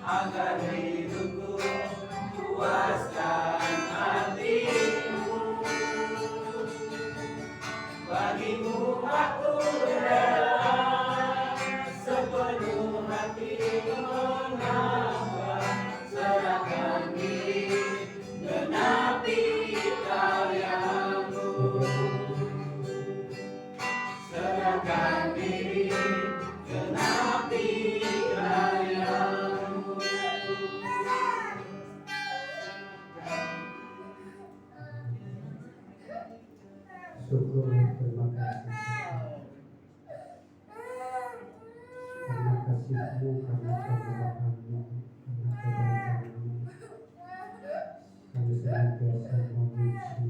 agar hidupku puaskan hatimu. Bagimu aku rela sepenuh hati mengabdi, serahkan diri genapi karyamu. Serahkan diri genapi karyamu. Syukur, terima kasih karena kasih-Mu, karena kemurahan-Mu, karena kebaikan-Mu. Kami senantiasa memuji,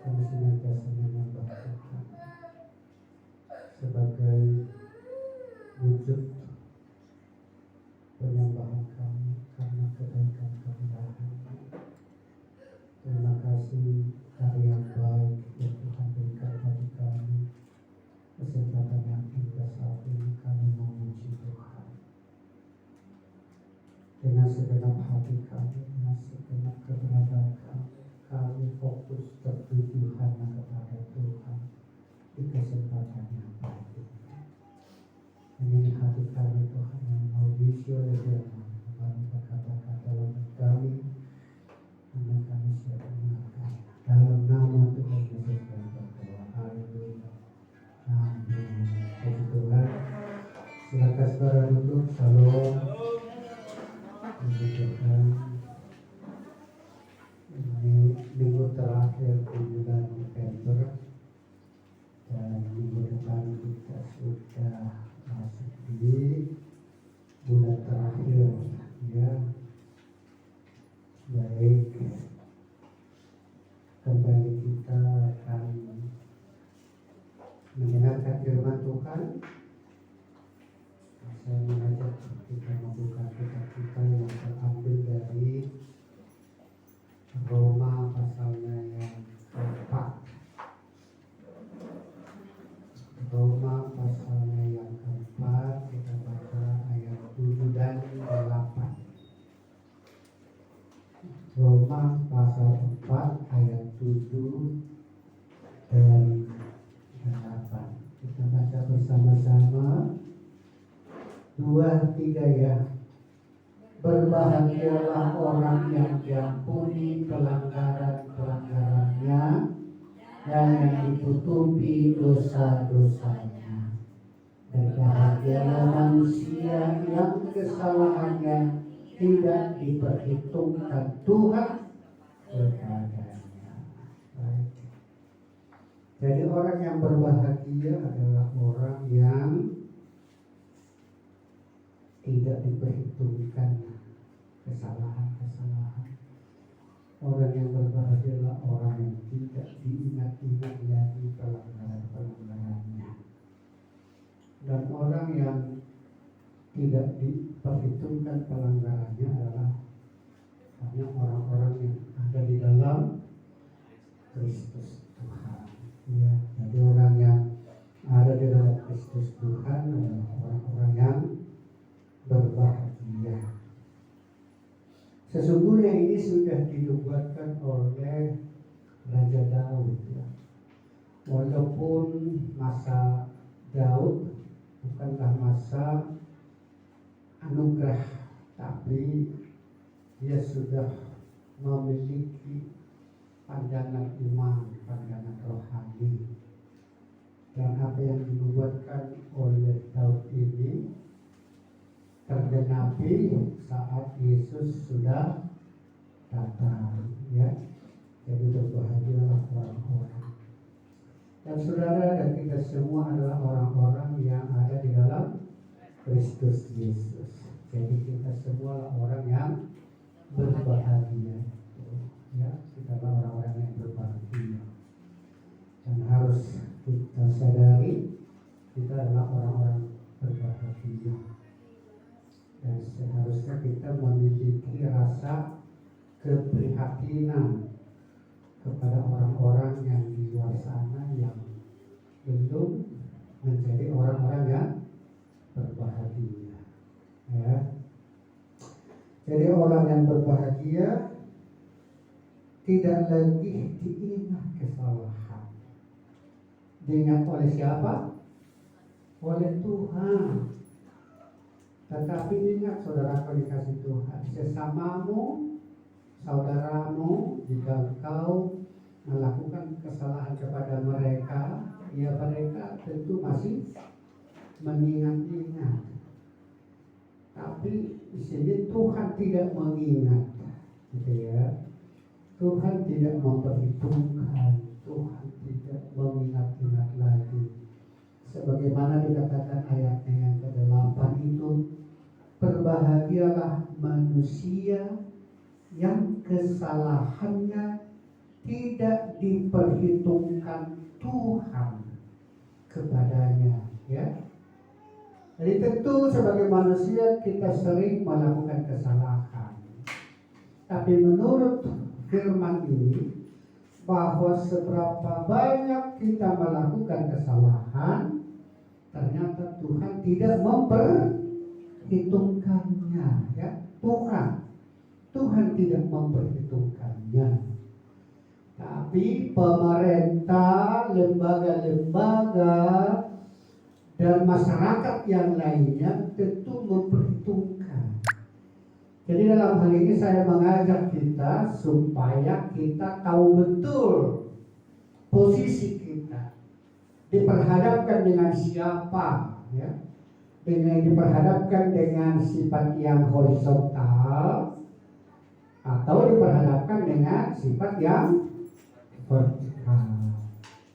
kami senantiasa menyembah Tuhan sebagai wujud penyembahan kami karena kebaikan kemurahan-Mu. Terima kasih karya baik yang Tuhan berikan bagi kami. Kesempatan yang indah saat ini kami memuji Tuhan dengan segenap hati kami, dengan segenap keberadaan kami. Kami fokus tertuju hanya kepada Tuhan di kesempatan yang baik ini. Ini hati kami Tuhan yang mau diisi oleh Firman, kami berkata-kata bagi kami, karena kami siap mendengarkan. Dalam nama Tuhan Yesus kami berdoa. Haleluya. Amin. Puji Tuhan. Silakan saudara duduk. Shalom. Puji Tuhan. Ini minggu terakhir di bulan November, dan minggu depan kita sudah masuk di bulan terakhir, ya. Baik, kembali kita akan mendengarkan firman Tuhan. Saya mengajak kita membuka kitab kita yang terambil dari Roma pasalnya yang keempat. Roma pasalnya yang keempat, kita baca ayat 7 dan 8. Roma pasal 4 ayat 7 dan 8. Kita baca bersama-sama. 2, 3 ya. Berbahagialah orang yang diampuni pelanggaran-pelanggarannya dan yang ditutupi dosa-dosanya. Berbahagialah manusia yang kesalahannya tidak diperhitungkan Tuhan kepadanya. Baik. Jadi orang yang berbahagia adalah orang yang tidak diperhitungkan kesalahan-kesalahan. Orang yang berbahagia adalah orang yang tidak diingat-ingat lagi pelanggaran-pelanggarannya. Dan orang yang tidak diperhitungkan pelanggarannya adalah hanya orang-orang yang ada di dalam Kristus Tuhan. Ya, jadi orang yang ada di dalam Kristus Tuhan adalah orang-orang yang berbahagia. Sesungguhnya ini sudah dinubuatkan oleh Raja Daud. Ya. Walaupun masa Daud bukanlah masa anugerah, tapi dia sudah memiliki pandangan iman, pandangan rohani. Dan apa yang dinubuatkan oleh Daud ini tergenapi saat Yesus sudah datang, ya. Jadi berbahagialah orang-orang. Dan saudara dan kita semua adalah orang-orang yang ada di dalam Kristus Yesus. Jadi kita semua orang yang berbahagia, ya. Kita adalah orang-orang yang berbahagia. Dan harus kita sadari kita adalah orang-orang berbahagia. Dan seharusnya kita memiliki rasa keprihatinan kepada orang-orang yang di luar sana yang belum menjadi orang-orang yang berbahagia. Ya, Jadi orang yang berbahagia tidak lagi diingat kesalahan. Diingat oleh siapa? Oleh Tuhan. Tetapi ingat saudara dikasih Tuhan, sesamamu, saudaramu, jika engkau melakukan kesalahan kepada mereka, ya mereka tentu masih mengingat-ingat. Tapi di sini Tuhan tidak mengingat, gitu ya. Tuhan tidak memperhitungkan, Tuhan tidak mengingat-ingat lagi. Sebagaimana dikatakan ayatnya yang ke-8 itu, berbahagialah manusia yang kesalahannya tidak diperhitungkan Tuhan kepadanya, ya. Jadi tentu sebagai manusia kita sering melakukan kesalahan. Tapi menurut firman ini, bahwa seberapa banyak kita melakukan kesalahan, ternyata Tuhan tidak memperhitungkannya, ya. Tuhan tidak memperhitungkannya. Tapi pemerintah, lembaga-lembaga, dan masyarakat yang lainnya tentu memperhitungkan. Jadi dalam hal ini saya mengajak kita supaya kita tahu betul posisi kita, diperhadapkan dengan siapa, ya. Dengan diperhadapkan dengan sifat yang horizontal atau diperhadapkan dengan sifat yang vertikal.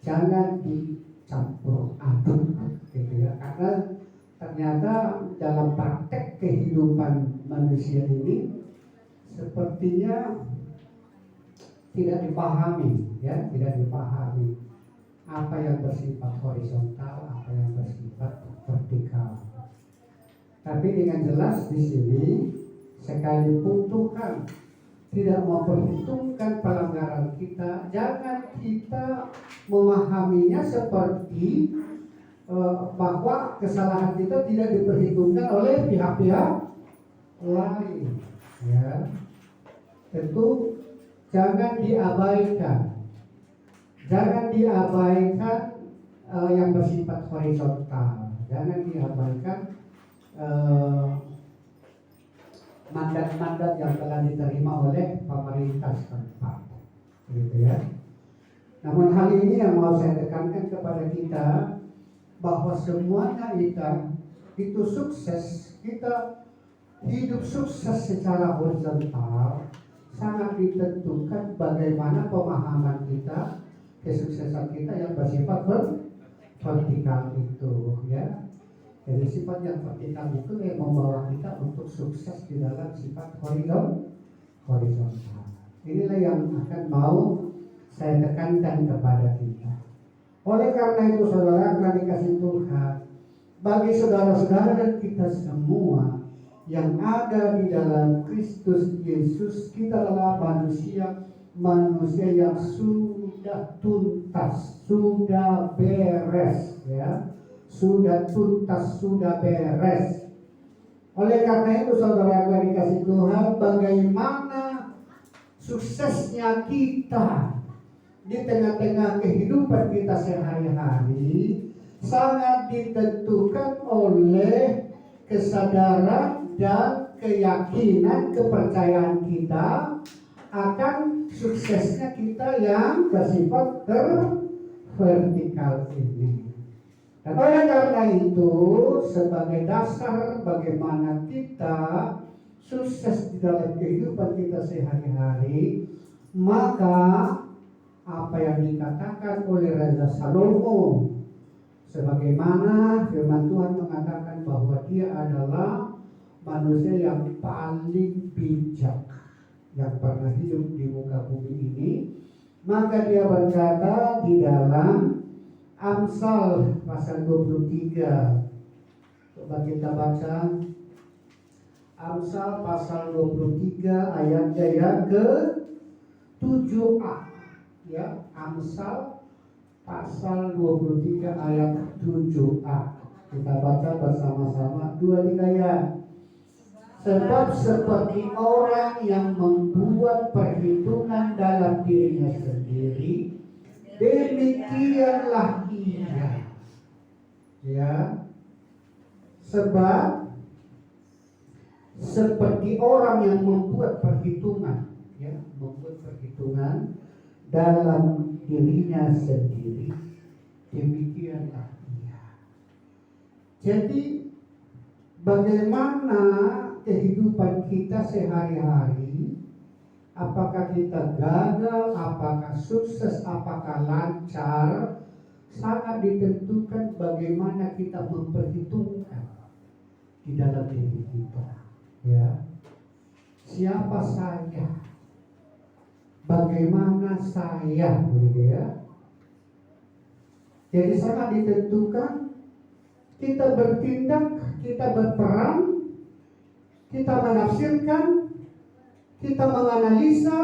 Jangan dicampur aduk, gitu ya. Karena ternyata dalam praktek kehidupan manusia ini sepertinya tidak dipahami, ya, tidak dipahami apa yang bersifat horizontal, apa yang bersifat vertikal. Tapi dengan jelas di sini, sekalipun Tuhan tidak memperhitungkan pelanggaran kita, jangan kita memahaminya seperti bahwa kesalahan kita tidak diperhitungkan oleh pihak-pihak lain, ya. Tentu jangan diabaikan yang bersifat horizontal, jangan diabaikan mandat-mandat yang telah diterima oleh pemerintah setempat, gitu ya. Namun hal ini yang mau saya tekankan kepada kita, bahwa semuanya itu sukses, kita hidup sukses secara horizontal sangat ditentukan bagaimana pemahaman kita, kesuksesan kita yang bersifat vertikal itu, ya. Jadi sifat yang vertikal itu yang membawa kita untuk sukses di dalam sifat horizontal. Inilah yang akan mau saya tekankan kepada kita. Oleh karena itu saudara telah dikasih Tuhan, bagi saudara-saudara dan kita semua yang ada di dalam Kristus Yesus, kita adalah manusia yang sudah tuntas, sudah beres, ya. Sudah tuntas, sudah beres. Oleh karena itu saudara yang dikasih Tuhan, bagaimana suksesnya kita di tengah-tengah kehidupan kita sehari-hari sangat ditentukan oleh kesadaran dan keyakinan, kepercayaan kita akan suksesnya kita yang bersifat vertikal ini. Dan oleh karena itu, sebagai dasar bagaimana kita sukses di dalam kehidupan kita sehari-hari, maka apa yang dikatakan oleh Raja Salomo, sebagaimana firman Tuhan mengatakan bahwa dia adalah manusia yang paling bijak yang pernah hidup di muka bumi ini, maka dia berkata di dalam Amsal pasal 23. Coba kita baca Amsal pasal 23 ayatnya yang ke-7a. Ya, Amsal pasal 23 ayat 7a. Kita baca bersama-sama 2-3 ya. Sebab seperti orang yang membuat perhitungan dalam dirinya sendiri, demikianlah ia. Ya, sebab seperti orang yang membuat perhitungan, ya, membuat perhitungan dalam dirinya sendiri, demikianlah ia. Jadi bagaimana kehidupan kita sehari-hari, apakah kita gagal, apakah sukses, apakah lancar, sangat ditentukan bagaimana kita memperhitungkan di dalam diri kita. Ya, siapa saya? Bagaimana saya? Begitu ya. Jadi sangat ditentukan kita bertindak, kita berperan, kita menafsirkan, kita menganalisa,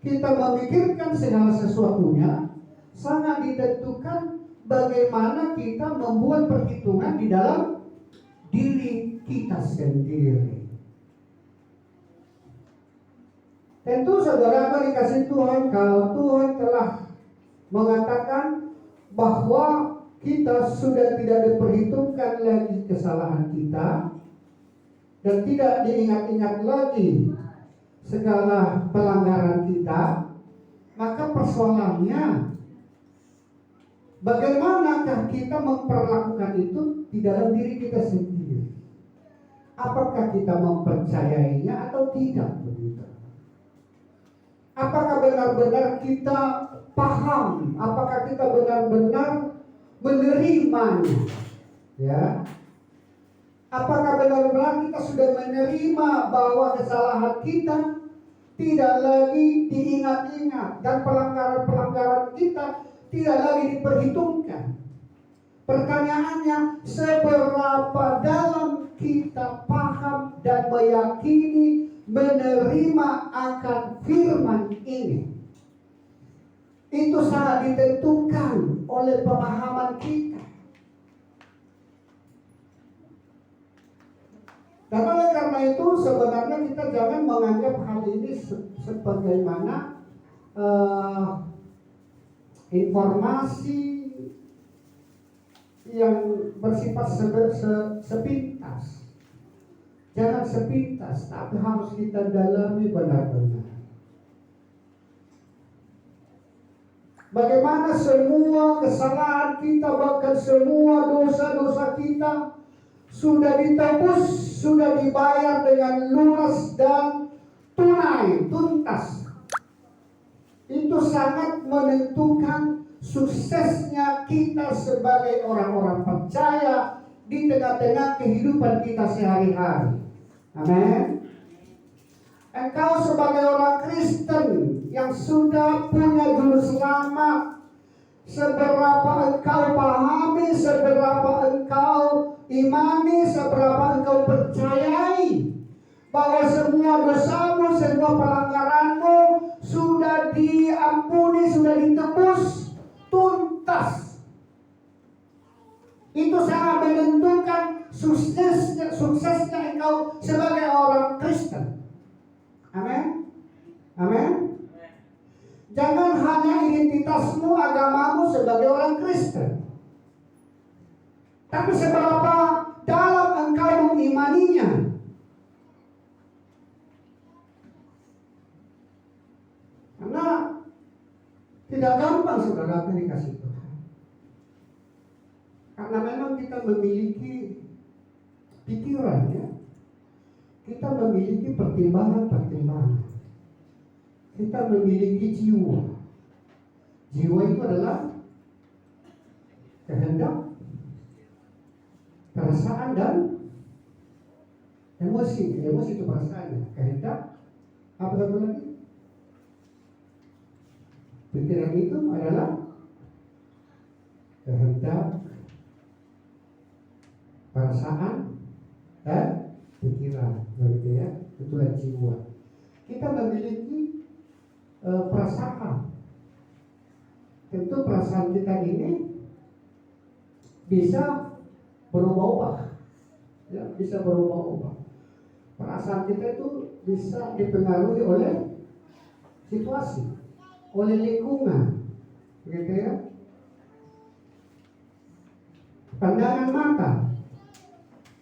kita memikirkan segala sesuatunya, sangat ditentukan bagaimana kita membuat perhitungan di dalam diri kita sendiri. Tentu saudara dikasih Tuhan, kalau Tuhan telah mengatakan bahwa kita sudah tidak diperhitungkan lagi kesalahan kita dan tidak diingat-ingat lagi segala pelanggaran kita, maka persoalannya bagaimanakah kita memperlakukan itu di dalam diri kita sendiri? Apakah kita mempercayainya atau tidak begitu? Apakah benar-benar kita paham? Apakah kita benar-benar menerimanya? Ya. Apakah benar-benar kita sudah menerima bahwa kesalahan kita tidak lagi diingat-ingat dan pelanggaran-pelanggaran kita tidak lagi diperhitungkan? Pertanyaannya, seberapa dalam kita paham dan meyakini, menerima akan firman ini? Itu sangat ditentukan oleh pemahaman kita. Dan oleh karena itu sebenarnya kita jangan menganggap hal ini sebagaimana informasi yang bersifat sepintas. Jangan sepintas, tapi harus kita dalami benar-benar. Bagaimana semua kesalahan kita, bahkan semua dosa-dosa kita sudah ditebus, sudah dibayar dengan lunas dan tuntas. Itu sangat menentukan suksesnya kita sebagai orang-orang percaya di tengah-tengah kehidupan kita sehari-hari. Amin. Engkau sebagai orang Kristen yang sudah punya juru selamat, seberapa engkau pahami, seberapa engkau imani, seberapa engkau percayai bahwa semua dosamu, semua pelanggaranmu sudah diampuni, sudah ditebus tuntas. Itu sangat menentukan suksesnya engkau sebagai orang Kristen. Amin. Amin. Jangan hanya identitasmu, agamamu sebagai orang Kristen, tapi seberapa dalam engkau mengimaninya. Karena tidak gampang saudara dikasih Tuhan. Karena memang kita memiliki pikiran, ya. Kita memiliki pertimbangan-pertimbangan. Kita memiliki jiwa. Jiwa itu adalah kehendak, perasaan dan emosi. Emosi itu perasaannya. Kehendak, apa satu lagi? Pikiran itu adalah kehendak, perasaan dan pikiran, begitu ya. Itulah jiwa. Kita memiliki perasaan. Tentu perasaan kita ini bisa berubah-ubah, ya, bisa berubah-ubah. Perasaan kita itu bisa dipengaruhi oleh situasi, oleh lingkungan, gitu ya. Pandangan mata,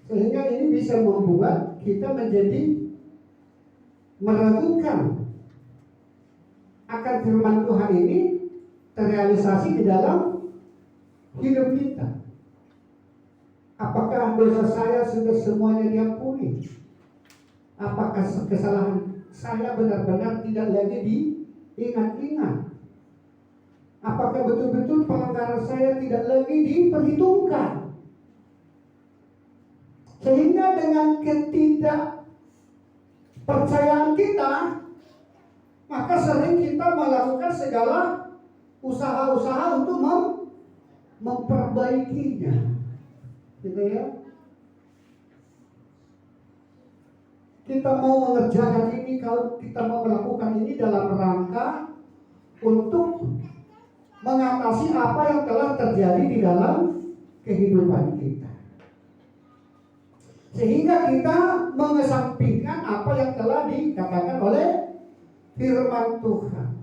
sehingga ini bisa membuat kita menjadi meragukan akan firman Tuhan ini terrealisasi di dalam hidup kita. Apakah dosa saya sudah semuanya diampuni? Apakah kesalahan saya benar-benar tidak lagi diingat-ingat? Apakah betul-betul pelanggaran saya tidak lagi diperhitungkan? Sehingga dengan ketidakpercayaan kita, maka sering kita melakukan segala usaha-usaha untuk memperbaikinya. Gitu ya. Kita mau mengerjakan ini, kalau kita mau melakukan ini dalam rangka untuk mengatasi apa yang telah terjadi di dalam kehidupan kita. Sehingga kita mengesampingkan apa yang telah dikatakan oleh firman Tuhan.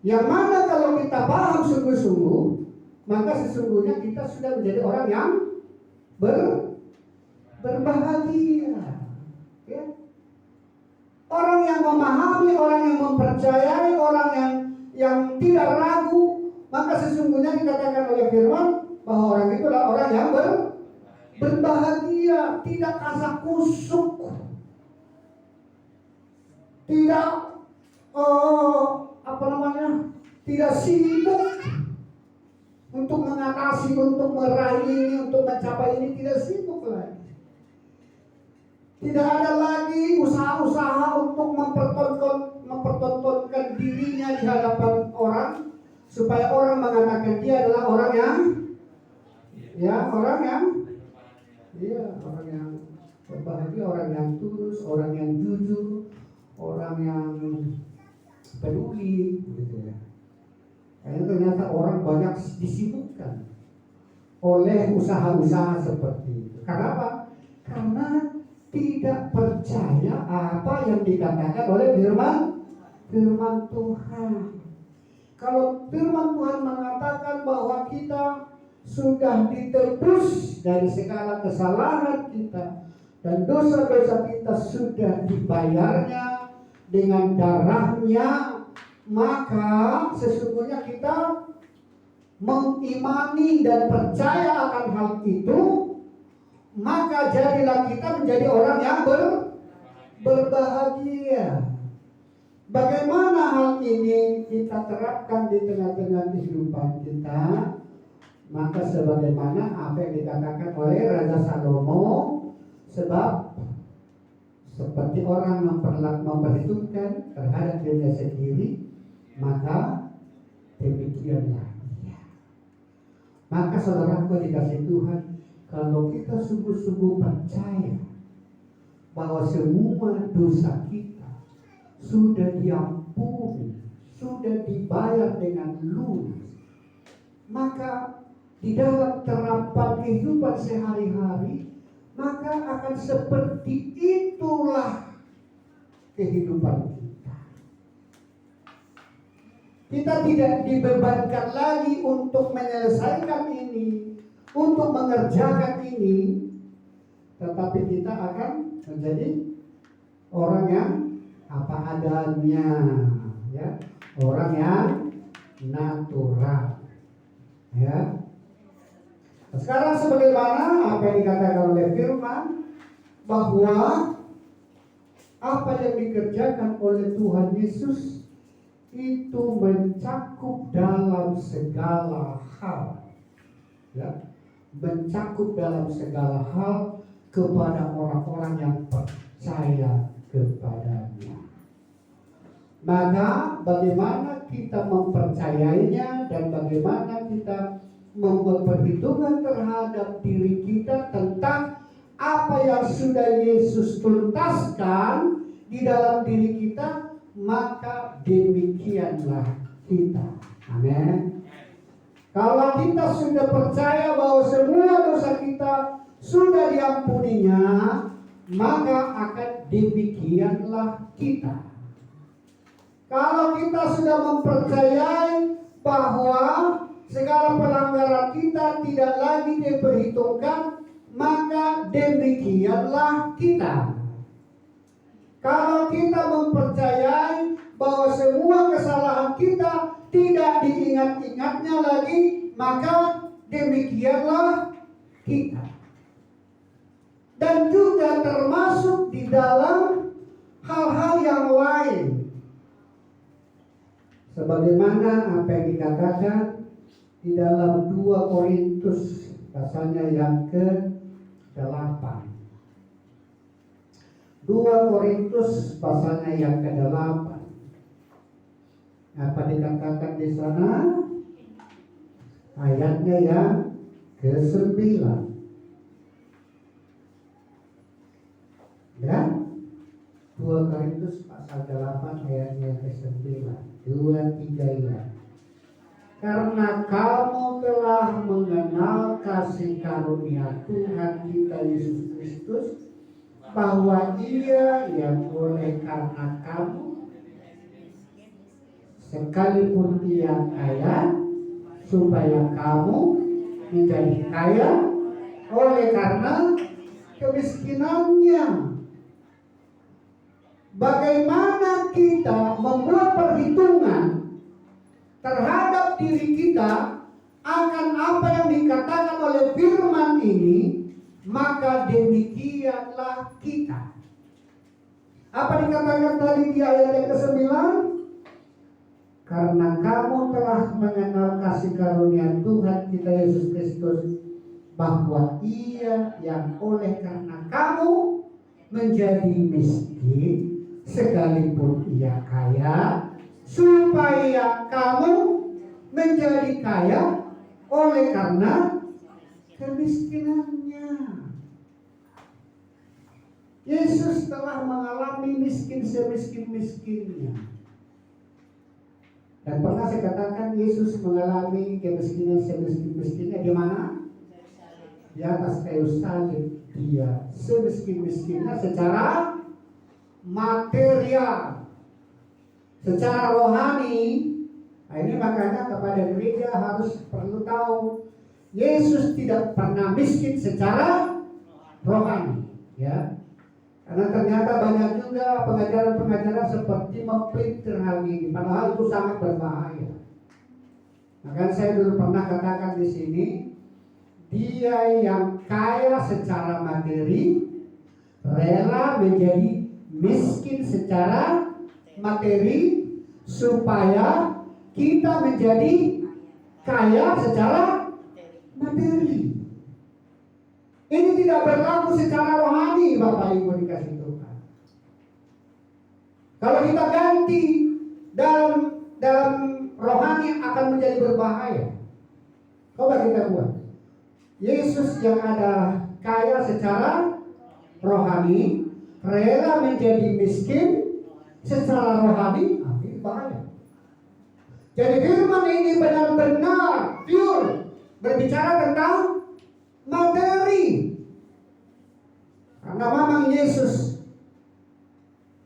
Yang mana kalau kita paham sungguh-sungguh, maka sesungguhnya kita sudah menjadi orang yang berbahagia. Ya. Orang yang memahami, orang yang mempercayai, orang yang tidak ragu, maka sesungguhnya dikatakan oleh firman bahwa orang itu adalah orang yang berbahagia, tidak kasak kusuk, tidak tidak sibuk untuk mengatasi, untuk meraih ini, untuk mencapai ini, tidak sibuk lagi. Tidak ada lagi usaha-usaha untuk mempertontonkan dirinya di hadapan orang supaya orang mengatakan dia adalah orang yang berbahagia, orang yang tulus, orang yang jujur, orang yang peduli, gitu ya. Karena ternyata orang banyak disibukkan oleh usaha-usaha seperti itu. Kenapa? Karena tidak percaya apa yang dikatakan oleh firman Tuhan. Kalau firman Tuhan mengatakan bahwa kita sudah ditebus dari segala kesalahan kita dan dosa-dosa kita sudah dibayarnya dengan darahnya, maka sesungguhnya kita mengimani dan percaya akan hal itu, maka jadilah kita menjadi orang yang berbahagia. Bagaimana hal ini kita terapkan di tengah-tengah kehidupan kita? Maka sebagaimana apa yang dikatakan oleh Raja Salomo, sebab seperti orang memperhitungkan terhadap dirinya sendiri, maka demikianlah ia. Maka saudaraku dikasih Tuhan, kalau kita sungguh-sungguh percaya bahwa semua dosa kita sudah diampuni, sudah dibayar dengan lunas, maka di dalam terapan kehidupan sehari-hari, maka akan seperti itulah kehidupan kita. Kita tidak dibebankan lagi untuk menyelesaikan ini, untuk mengerjakan ini, tetapi kita akan menjadi orang yang apa adanya, ya, orang yang natural, ya. Sekarang sebagaimana apa yang dikatakan oleh firman, bahwa apa yang dikerjakan oleh Tuhan Yesus itu mencakup dalam segala hal, ya, mencakup dalam segala hal kepada orang-orang yang percaya kepadanya. Maka bagaimana kita mempercayainya dan bagaimana kita membuat perhitungan terhadap diri kita tentang apa yang sudah Yesus tuntaskan di dalam diri kita, maka demikianlah kita. Amin. Kalau kita sudah percaya bahwa semua dosa kita sudah diampuninya, maka akan demikianlah kita. Kalau kita sudah mempercayai bahwa segala pelanggaran kita tidak lagi diperhitungkan, maka demikianlah kita. Kalau kita mempercayai bahwa semua kesalahan kita tidak diingat-ingatnya lagi, maka demikianlah kita. Dan juga termasuk di dalam hal-hal yang lain. Sebagaimana apa yang dikatakan di dalam 2 Korintus pasalnya yang ke-8. 2 Korintus pasalnya yang ke-8. Apa dikatakan di sana? Ayatnya yang ke-9. Dan 2 Korintus pasal 8 ayatnya ke-9. 2-3 ya. Karena kamu telah mengenal kasih karunia Tuhan kita Yesus Kristus, bahwa Ia yang oleh karena kamu, sekalipun Ia kaya, supaya kamu menjadi kaya oleh karena kemiskinannya. Bagaimana kita membuat perhitungan terhadap diri kita akan apa yang dikatakan oleh firman ini, maka demikianlah kita. Apa dikatakan tadi di ayat yang ke-9? Karena kamu telah mengenal kasih karunia Tuhan kita Yesus Kristus, bahwa Ia yang oleh karena kamu menjadi miskin, sekalipun Ia kaya, supaya kamu menjadi kaya oleh karena kemiskinannya. Yesus telah mengalami miskin semiskin-miskinnya. Dan pernah saya katakan Yesus mengalami kemiskinan semiskin-miskinnya di mana? Di atas kayu salib. Dia semiskin-miskinnya secara material, secara rohani. Nah, ini makanya kepada gereja harus perlu tahu Yesus tidak pernah miskin secara rohani, ya. Karena ternyata banyak juga pengajaran-pengajaran seperti mempelintir hal ini, padahal itu sangat berbahaya. Maka saya dulu pernah katakan di sini, dia yang kaya secara materi rela menjadi miskin secara materi supaya kita menjadi kaya secara materi. Ini tidak berlaku secara rohani, Bapak Ibu dikasih Tuhan. Kalau kita ganti dalam rohani akan menjadi berbahaya. Coba kita buat. Yesus yang ada kaya secara rohani, rela menjadi miskin secara rohani, ini bahaya. Jadi firman ini benar-benar pure berbicara tentang materi. Karena memang Yesus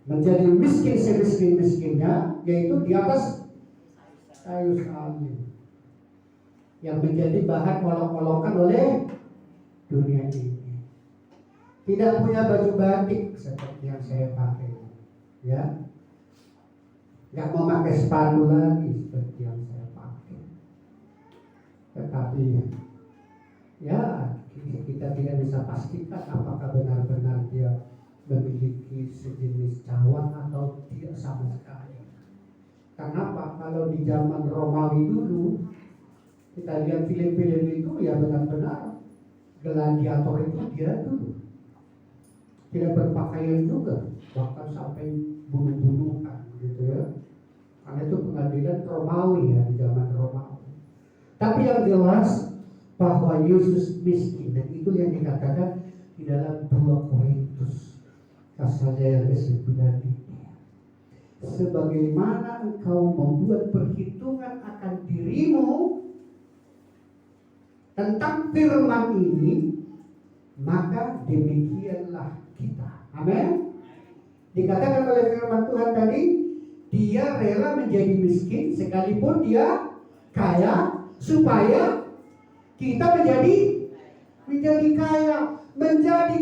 menjadi miskin semiskin-miskinnya, yaitu di atas kayu salib, yang menjadi bahan olok-olokan oleh dunia ini. Tidak punya baju batik seperti yang saya pakai, ya. Nggak mau pakai sepatu lagi seperti yang saya pakai. Tetapi ya, kita tidak bisa pastikan apakah benar-benar dia memiliki sejenis cawan atau tidak sama sekali. Kenapa? Kalau di zaman Romawi dulu, kita lihat film-film itu, ya benar-benar gladiator itu dia dulu tidak berpakaian juga, bahkan sampai bunuh-bunuhan gitu ya. Karena itu pengadilan Romawi ya, di zaman Romawi. Tapi yang jelas bahwa Yesus miskin, dan itu yang dikatakan di dalam 2 Korintus pasalnya yang ke-9 ini. Sebagaimana engkau membuat perhitungan akan dirimu tentang firman ini, maka demikianlah kita. Amin. Dikatakan oleh firman Tuhan tadi, dia rela menjadi miskin sekalipun dia kaya, supaya kita menjadi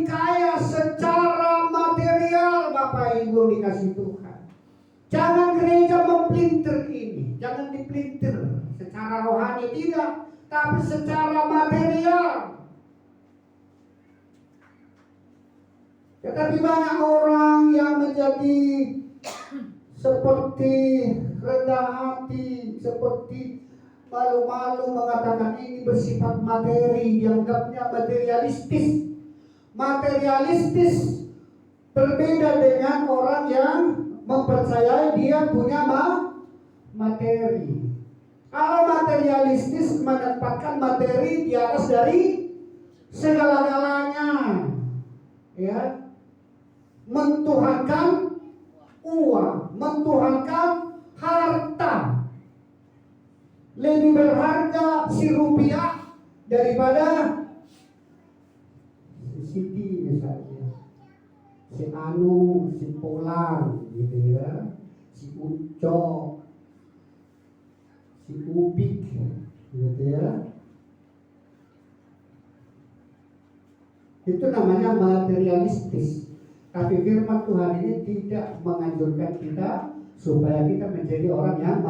kaya secara material. Bapak Ibu dikasih Tuhan, jangan gereja memplinter ini, jangan diplinter secara rohani, tidak, tapi secara material. Tetapi banyak orang yang menjadi seperti rendah hati, seperti malu-malu mengatakan ini bersifat materi, dianggapnya materialistis. Materialistis berbeda dengan orang yang mempercayai dia punya materi. Kalau materialistis menempatkan materi di atas dari segala-galanya, ya, mentuhankan uang, mentuhankan harta. Lebih berharga si rupiah daripada si Siti misalnya, si Anu, si Polan, gitu ya, si Ucok, si Ubik, gitu ya. Itu namanya materialistis. Tapi firman Tuhan ini tidak menganjurkan kita supaya kita menjadi orang yang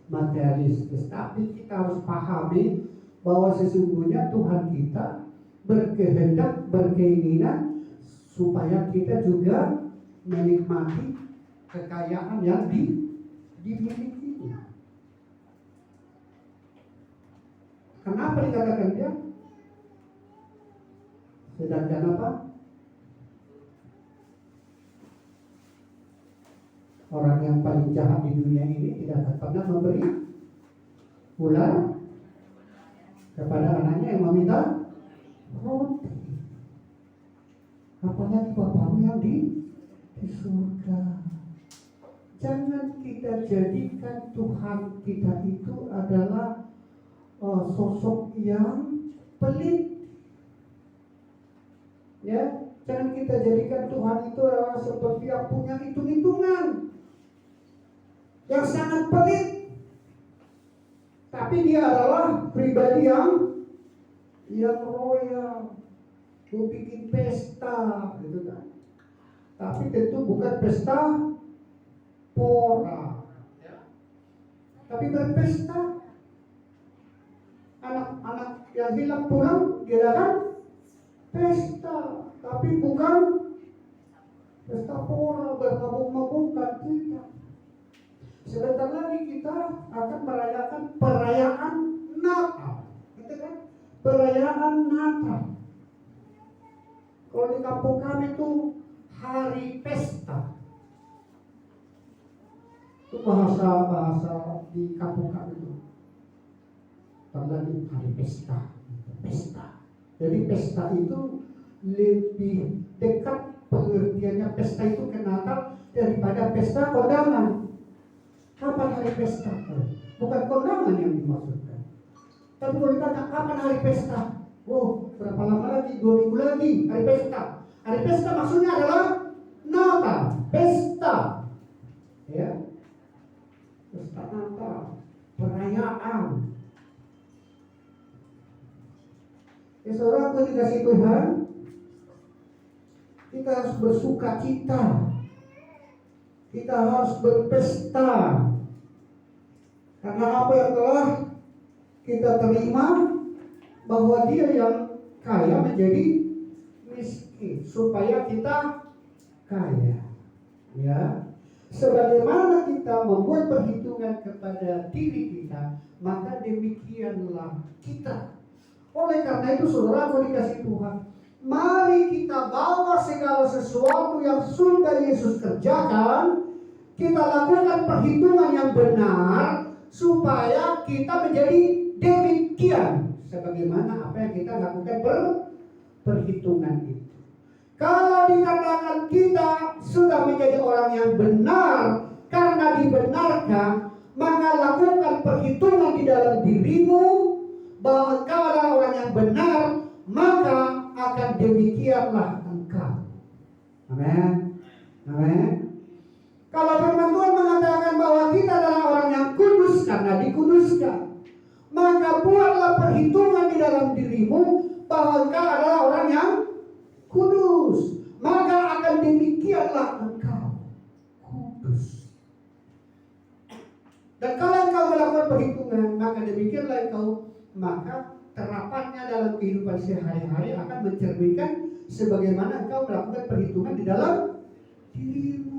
materialistis. Tapi kita harus pahami bahwa sesungguhnya Tuhan kita berkehendak, berkeinginan supaya kita juga menikmati kekayaan yang dimilikinya. Kenapa dikatakan dia? Sedangkan apa? Orang yang paling jahat di dunia ini tidak akan pernah memberi ular kepada anaknya yang meminta roti. Apalagi Bapakmu yang di surga. Jangan kita jadikan Tuhan kita itu adalah sosok yang pelit. Ya, jangan kita jadikan Tuhan itu adalah seperti yang punya hitung-hitungan, yang sangat pelit. Tapi dia adalah pribadi yang royal, mau bikin pesta, gitu kan. Tapi tentu bukan pesta pora, ya. Tapi berpesta. Anak-anak yang hilang pulang, dia kan pesta, tapi bukan pesta pora bermabuk-mabukkan, tidak. Sebentar lagi kita akan merayakan perayaan Natal, gitu kan? Perayaan Natal. Kalau di kampung kami itu hari pesta. Itu bahasa di kampung kami itu. Lagi hari pesta. Jadi pesta itu lebih dekat pengertiannya pesta itu ke Natal daripada pesta kondangan. Kapan hari pesta? Bukan kondangan yang dimaksudkan. Tapi kalau ditanya kapan hari pesta? Oh, berapa lama lagi? 2 minggu lagi hari pesta. Hari pesta maksudnya adalah Natal, pesta. Ya. Pesta Natal, perayaan. Ya saudara, aku dikasih Tuhan, kita harus bersuka cita, kita harus berpesta, karena apa yang telah kita terima, bahwa Dia yang kaya menjadi miskin supaya kita kaya. Ya, sebagaimana kita membuat perhitungan kepada diri kita, maka demikianlah kita. Oleh karena itu saudara, aku dikasih Tuhan, mari kita bawa segala sesuatu yang sudah Yesus kerjakan, kita lakukan perhitungan yang benar supaya kita menjadi demikian sebagaimana apa yang kita lakukan perhitungan itu. Kalau dikatakan kita sudah menjadi orang yang benar karena dibenarkan, maka lakukan perhitungan di dalam dirimu bahwa engkau adalah orang yang benar, maka akan akan demikianlah engkau. Amin. Amin. Kalau firman Tuhan mengatakan bahwa kita adalah orang yang kudus karena dikuduskan, maka buatlah perhitungan di dalam dirimu bahwa engkau adalah orang yang kudus. Maka akan demikianlah engkau kudus. Dan kalau engkau melakukan perhitungan, maka demikianlah engkau, maka terapannya dalam kehidupan sehari-hari akan mencerminkan sebagaimana engkau melakukan perhitungan di dalam dirimu.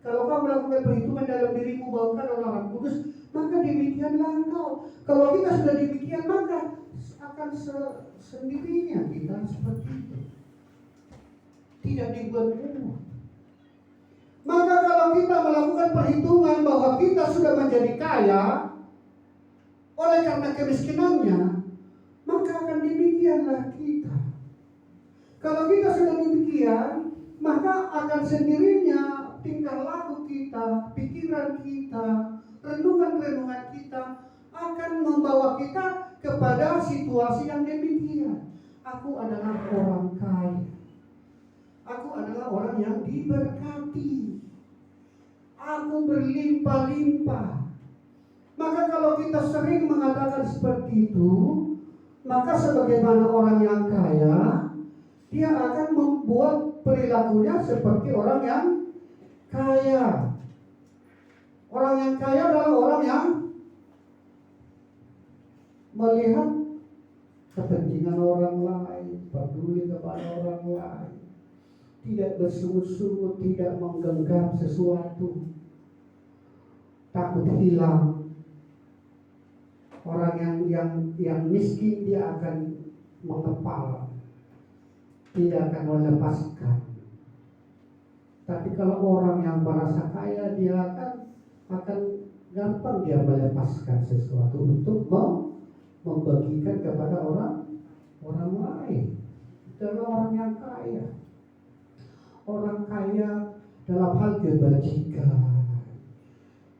Kalau kau melakukan perhitungan dalam dirimu bahwa engkau adalah orang kudus, maka demikianlah engkau. Kalau kita sudah demikian, maka akan sendirinya kita seperti itu. Tidak dibuat-buat. Maka kalau kita melakukan perhitungan bahwa kita sudah menjadi kaya oleh karena kemiskinannya, maka akan demikianlah kita. Kalau kita sudah demikian, maka akan sendirinya tingkah laku kita, pikiran kita, renungan-renungan kita akan membawa kita kepada situasi yang demikian. Aku adalah orang kaya. Aku adalah orang yang diberkati. Aku berlimpah-limpah. Maka kalau kita sering mengatakan seperti itu, maka sebagaimana orang yang kaya, dia akan membuat perilakunya seperti orang yang kaya. Orang yang kaya adalah orang yang melihat kepentingan orang lain, peduli kepada orang lain, tidak bersungut-sungut, tidak menggenggam sesuatu, takut hilang. Orang yang miskin dia akan mengepal, tidak akan melepaskan. Tapi kalau orang yang merasa kaya, dia akan gampang dia melepaskan sesuatu untuk membagikan kepada orang lain. Itu adalah orang yang kaya. Orang kaya dalam hal kebajikan,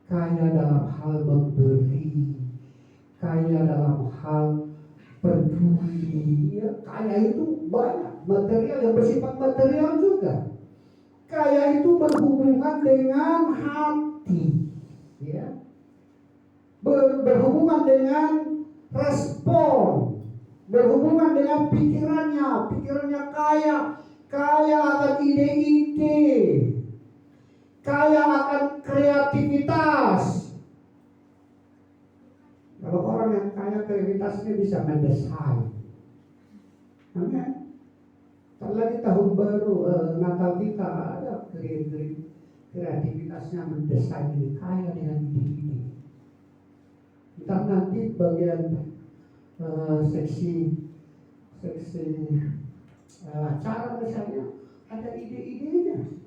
kaya dalam hal memberi, kaya dalam hal peduli. Ya, kaya itu banyak material yang bersifat material juga. Kaya itu berhubungan dengan hati, ya, berhubungan dengan respon, berhubungan dengan pikirannya kaya akan ide-ide, kaya akan kreativitas. Kalau orang yang kaya kreativitasnya bisa mendesain. Amin. Lagi tahun baru Natal kita ada kreativitasnya mendesain ini, kaya dengan ide-ide. Entah nanti bagian seksi acara misalnya ada ide-idenya,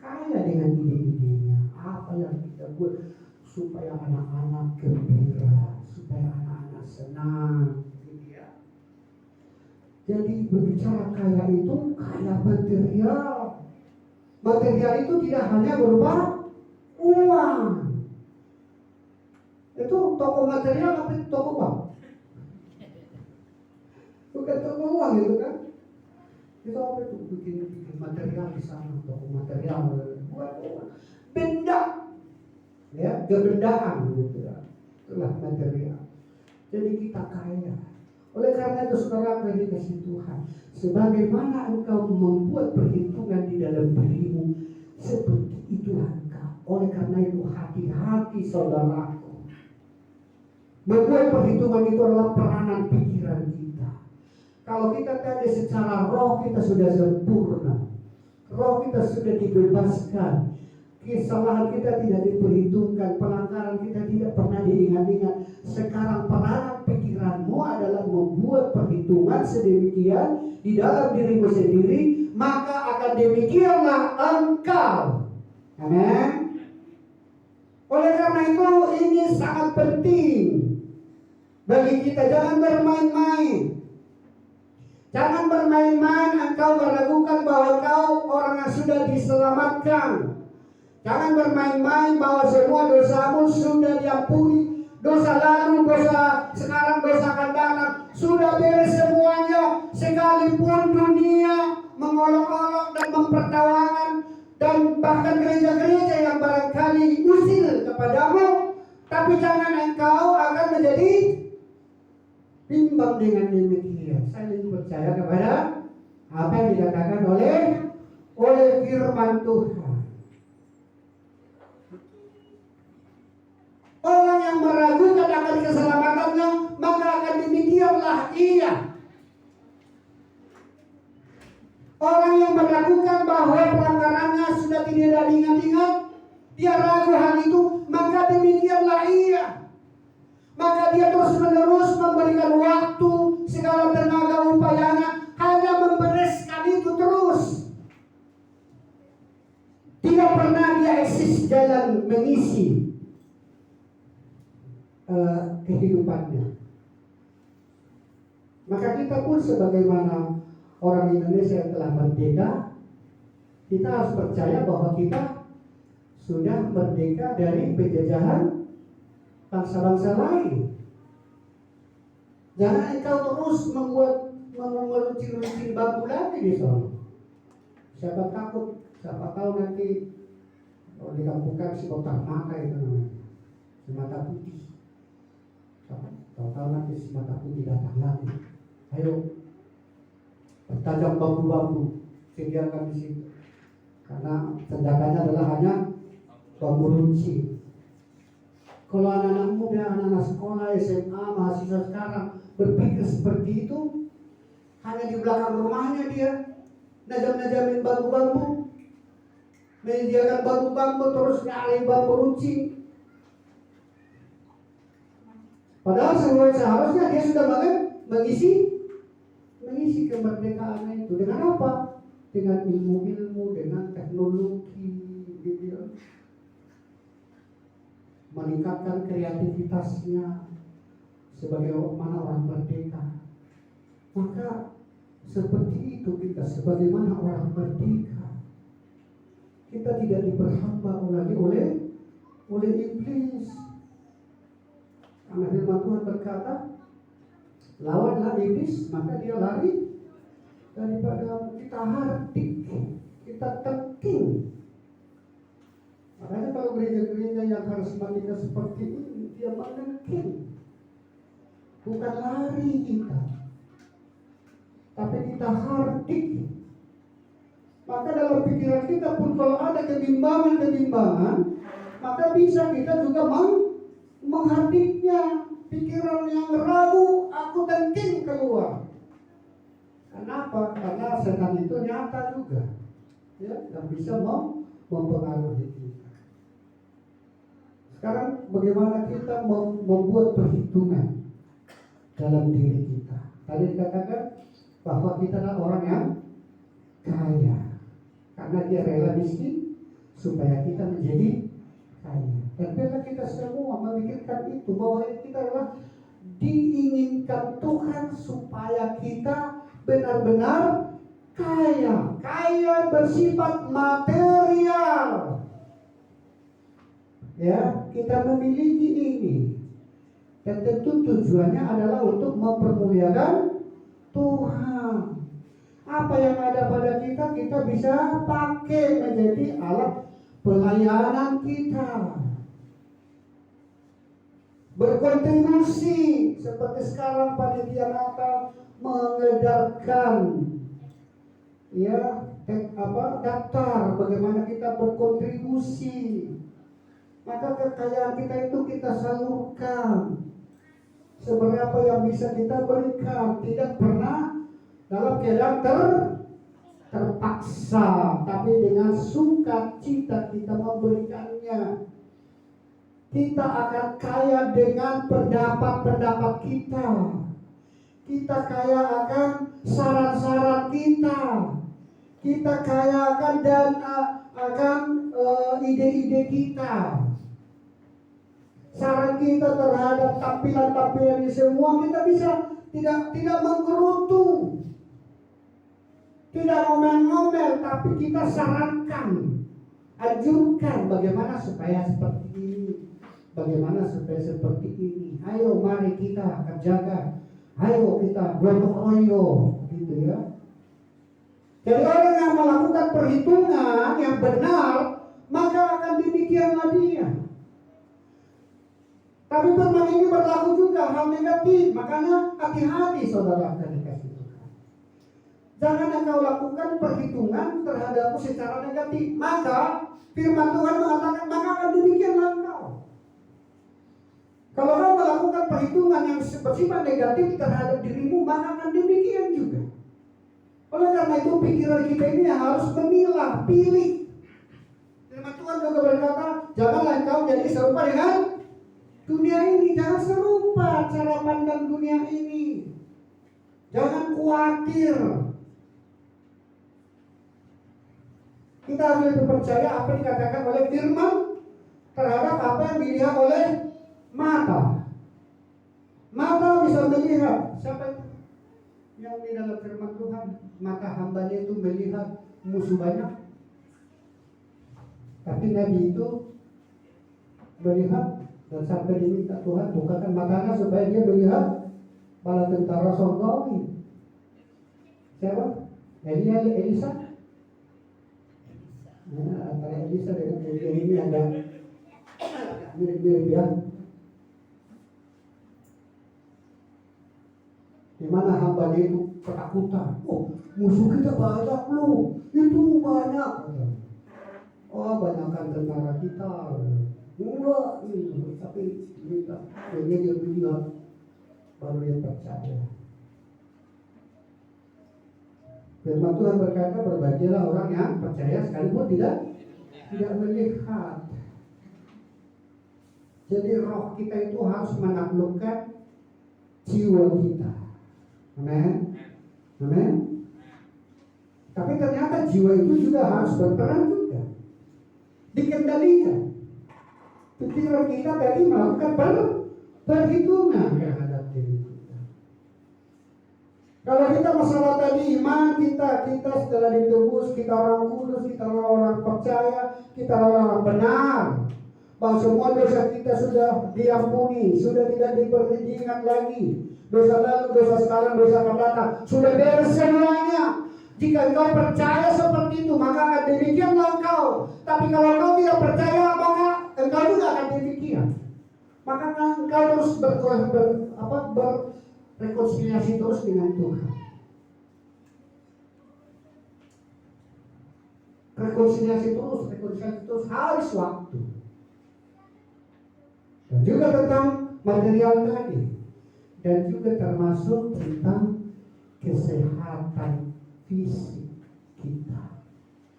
kaya dengan ide-idenya. Apa yang kita buat supaya anak-anak gembira, supaya anak-anak senang. Jadi berbicara kaya itu kaya material. Material itu tidak hanya berupa uang. Itu toko material apa itu toko uang? Bukan toko uang itu kan? Itu apa itu? Bikin material di sana, toko material. Bukan uang. Benda. Ya, kebendaan gitu ya. Itulah material. Jadi kita kaya. Oleh karena itu saudara yang dikasihi Tuhan, sebagaimana engkau membuat perhitungan di dalam dirimu, seperti itulah engkau. Oleh karena itu hati-hati saudaraku. Membuat perhitungan itu adalah peranan pikiran kita. Kalau kita tadi secara roh kita sudah sempurna, roh kita sudah dibebaskan, kesalahan kita tidak diperhitungkan, pelanggaran kita tidak pernah diingat-ingat. Sekarang peranan pikiranmu adalah membuat perhitungan sedemikian di dalam dirimu sendiri, maka akan demikianlah engkau. Amin. Oleh karena itu ini sangat penting bagi kita. Jangan bermain-main. Jangan bermain-main engkau meragukan bahwa engkau orang yang sudah diselamatkan. Jangan bermain-main bahwa semua dosamu sudah diampuni. Dosa lalu, dosa sekarang, dosa akan datang. Sudah beres semuanya. Sekalipun dunia mengolok-olok dan mempertawakan, dan bahkan gereja-gereja yang barangkali usil kepadamu, tapi jangan engkau akan menjadi bimbang dengan demikian. Saya lebih percaya kepada apa yang dikatakan oleh firman Tuhan. Orang yang meragukan akan keselamatannya, maka akan demikianlah ia. Orang yang meragukan bahwa pelanggarannya sudah tidak diingat-ingat, dia ragu hal itu, maka demikianlah ia. Maka dia terus-menerus memberikan waktu, segala tenaga upayanya, hanya membereskan itu terus. Tidak pernah dia eksis jalan mengisi kehidupannya. Maka kita pun sebagaimana orang Indonesia yang telah merdeka, kita harus percaya bahwa kita sudah merdeka dari penjajahan bangsa-bangsa lain. Jangan engkau terus meruncing-runcing bambu lagi di sana. Siapa takut, siapa tahu nanti kalau dikampungkan si botak mata itu namanya, si mata putih. Tahu nanti si mata putih datang lagi. Ayo, bertajam bambu-bambu, sediakan di situ. Karena senjatanya adalah hanya bambu runcing. Kalau anak-anak muda, anak-anak sekolah, SMA, mahasiswa sekarang berpikir seperti itu, hanya di belakang rumahnya dia najam-najamin bambu-bambu, menyediakan bambu-bambu, terus nyari bambu runcing. Padahal seharusnya dia sudah mengisi kemerdekaan itu dengan apa? Dengan ilmu-ilmu, dengan teknologi, gitu ya. Meningkatkan kreativitasnya sebagai mana orang merdeka. Maka seperti itu kita sebagaimana orang merdeka. Kita tidak diperhamba lagi oleh iblis. Karena firman Tuhan berkata, lawanlah iblis, maka dia lari daripada. Kita hardik, kita teking. Makanya kalau gereja-gereja yang karismatika seperti ini, dia meneking, bukan lari kita, tapi kita hardik. Maka dalam pikiran kita pun kalau ada kebimbangan, maka bisa kita juga menghardiknya. Pikiran yang ragu, aku tengking keluar. Kenapa? Karena setan itu nyata juga, ya, dan bisa mempengaruhi kita. Sekarang bagaimana kita membuat perhitungan dalam diri kita? Tadi dikatakan bahwa kita adalah orang yang kaya, karena dia rela miskin supaya kita menjadi kaya. Dan bila kita semua memikirkan itu, bahwa kita adalah diinginkan Tuhan supaya kita benar-benar kaya. Kaya bersifat material. Ya, kita memiliki ini. Dan tentu tujuannya adalah untuk mempermuliakan Tuhan. Apa yang ada pada kita, kita bisa pakai menjadi alat pelayanan kita. Berkontribusi seperti sekarang panitia Natal mengedarkan daftar bagaimana kita berkontribusi. Maka kekayaan kita itu kita salurkan seberapa yang bisa kita berikan, tidak pernah dalam keadaan terpaksa, tapi dengan sukacita kita memberikannya. Kita akan kaya dengan pendapat-pendapat kita. Kita kaya akan saran-saran kita. Kita kaya akan ide-ide kita. Saran kita terhadap tampilan-tampilan ini semua kita bisa tidak menggerutu, tidak ngomel-ngomel, tapi kita sarankan, anjurkan bagaimana supaya seperti ini. bagaimana supaya seperti ini. Ayo mari kita kerjakan. Ayo kita gotong royong, gitu ya. Jadi orang yang melakukan perhitungan yang benar, maka akan demikianlah dia. Tapi firman ini berlaku juga hal negatif. Makanya hati-hati saudara yang dikasih Tuhan. Jangan engkau lakukan perhitungan terhadapmu secara negatif. Maka firman Tuhan mengatakan, maka akan demikianlah engkau. Kalau kau melakukan perhitungan yang bersifat negatif terhadap dirimu, maka akan demikian juga. Oleh karena itu pikiran kita ini harus memilah, pilih. Firman Tuhan juga berkata, janganlah engkau jadi serupa dengan dunia ini. Jangan serupa cara pandang dunia ini. Jangan khawatir. Kita harus percaya apa yang dikatakan oleh firman terhadap apa yang dilihat oleh mata. Mata bisa melihat. Siapa itu? Yang di dalam firman Tuhan, mata hambanya itu melihat musuh banyak. Tapi Nabi itu melihat dan sampai diminta Tuhan bukakan matanya supaya dia melihat bala tentara surgawi. Siapa? Elisa. Nah, antara Elisa dengan Elia ini ada mirip-mirip ya. Di mana hambanya itu ketakutan. Oh, musuh kita banyak loh. Itu banyak. Oh, banyakkan tentara kita. Enggak, tapi kita kayaknya dia melihat baru dia percaya. Firman Tuhan berkata, berbahagialah orang yang percaya sekalipun tidak melihat. Jadi roh kita itu harus menaklukkan jiwa kita. Amen. Amen. Tapi ternyata jiwa itu juga harus berperan juga. Dikendalikan. Pikiran kita tadi melakukan perhitungan terhadap diri kita. Kalau kita masalah tadi iman kita setelah ditebus, kita orang kudus, kita orang percaya, kita orang benar. Bahwa semua dosa kita sudah diampuni, sudah tidak diingat lagi. Dosa lalu, dosa sekarang, dosa akan datang, sudah beres semuanya. Jika engkau percaya seperti itu, maka akan demikianlah engkau. Tapi kalau engkau tidak percaya, maka engkau juga akan demikian. Maka engkau terus berrekonsiliasi terus dengan Tuhan. Rekonsiliasi terus harus waktu. Dan juga tentang material tadi. Dan juga termasuk tentang kesehatan fisik kita.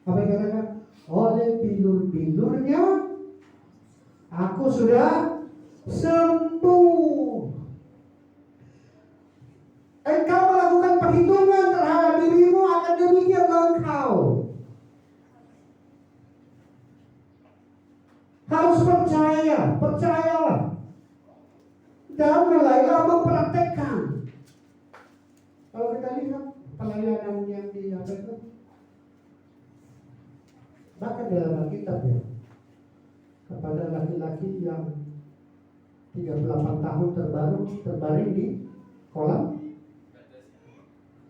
Apa yang katakan? Oleh bilur-bilurnya aku sudah sembuh. Engkau melakukan perhitungan terhadap dirimu, akan demikianlah engkau. Harus percayalah. Dan mulailah mempraktekkan. Kalau kita lihat pelayanan yang di apa itu, bahkan dalam Alkitab ya, kepada laki-laki yang 38 tahun terbaring di kolam,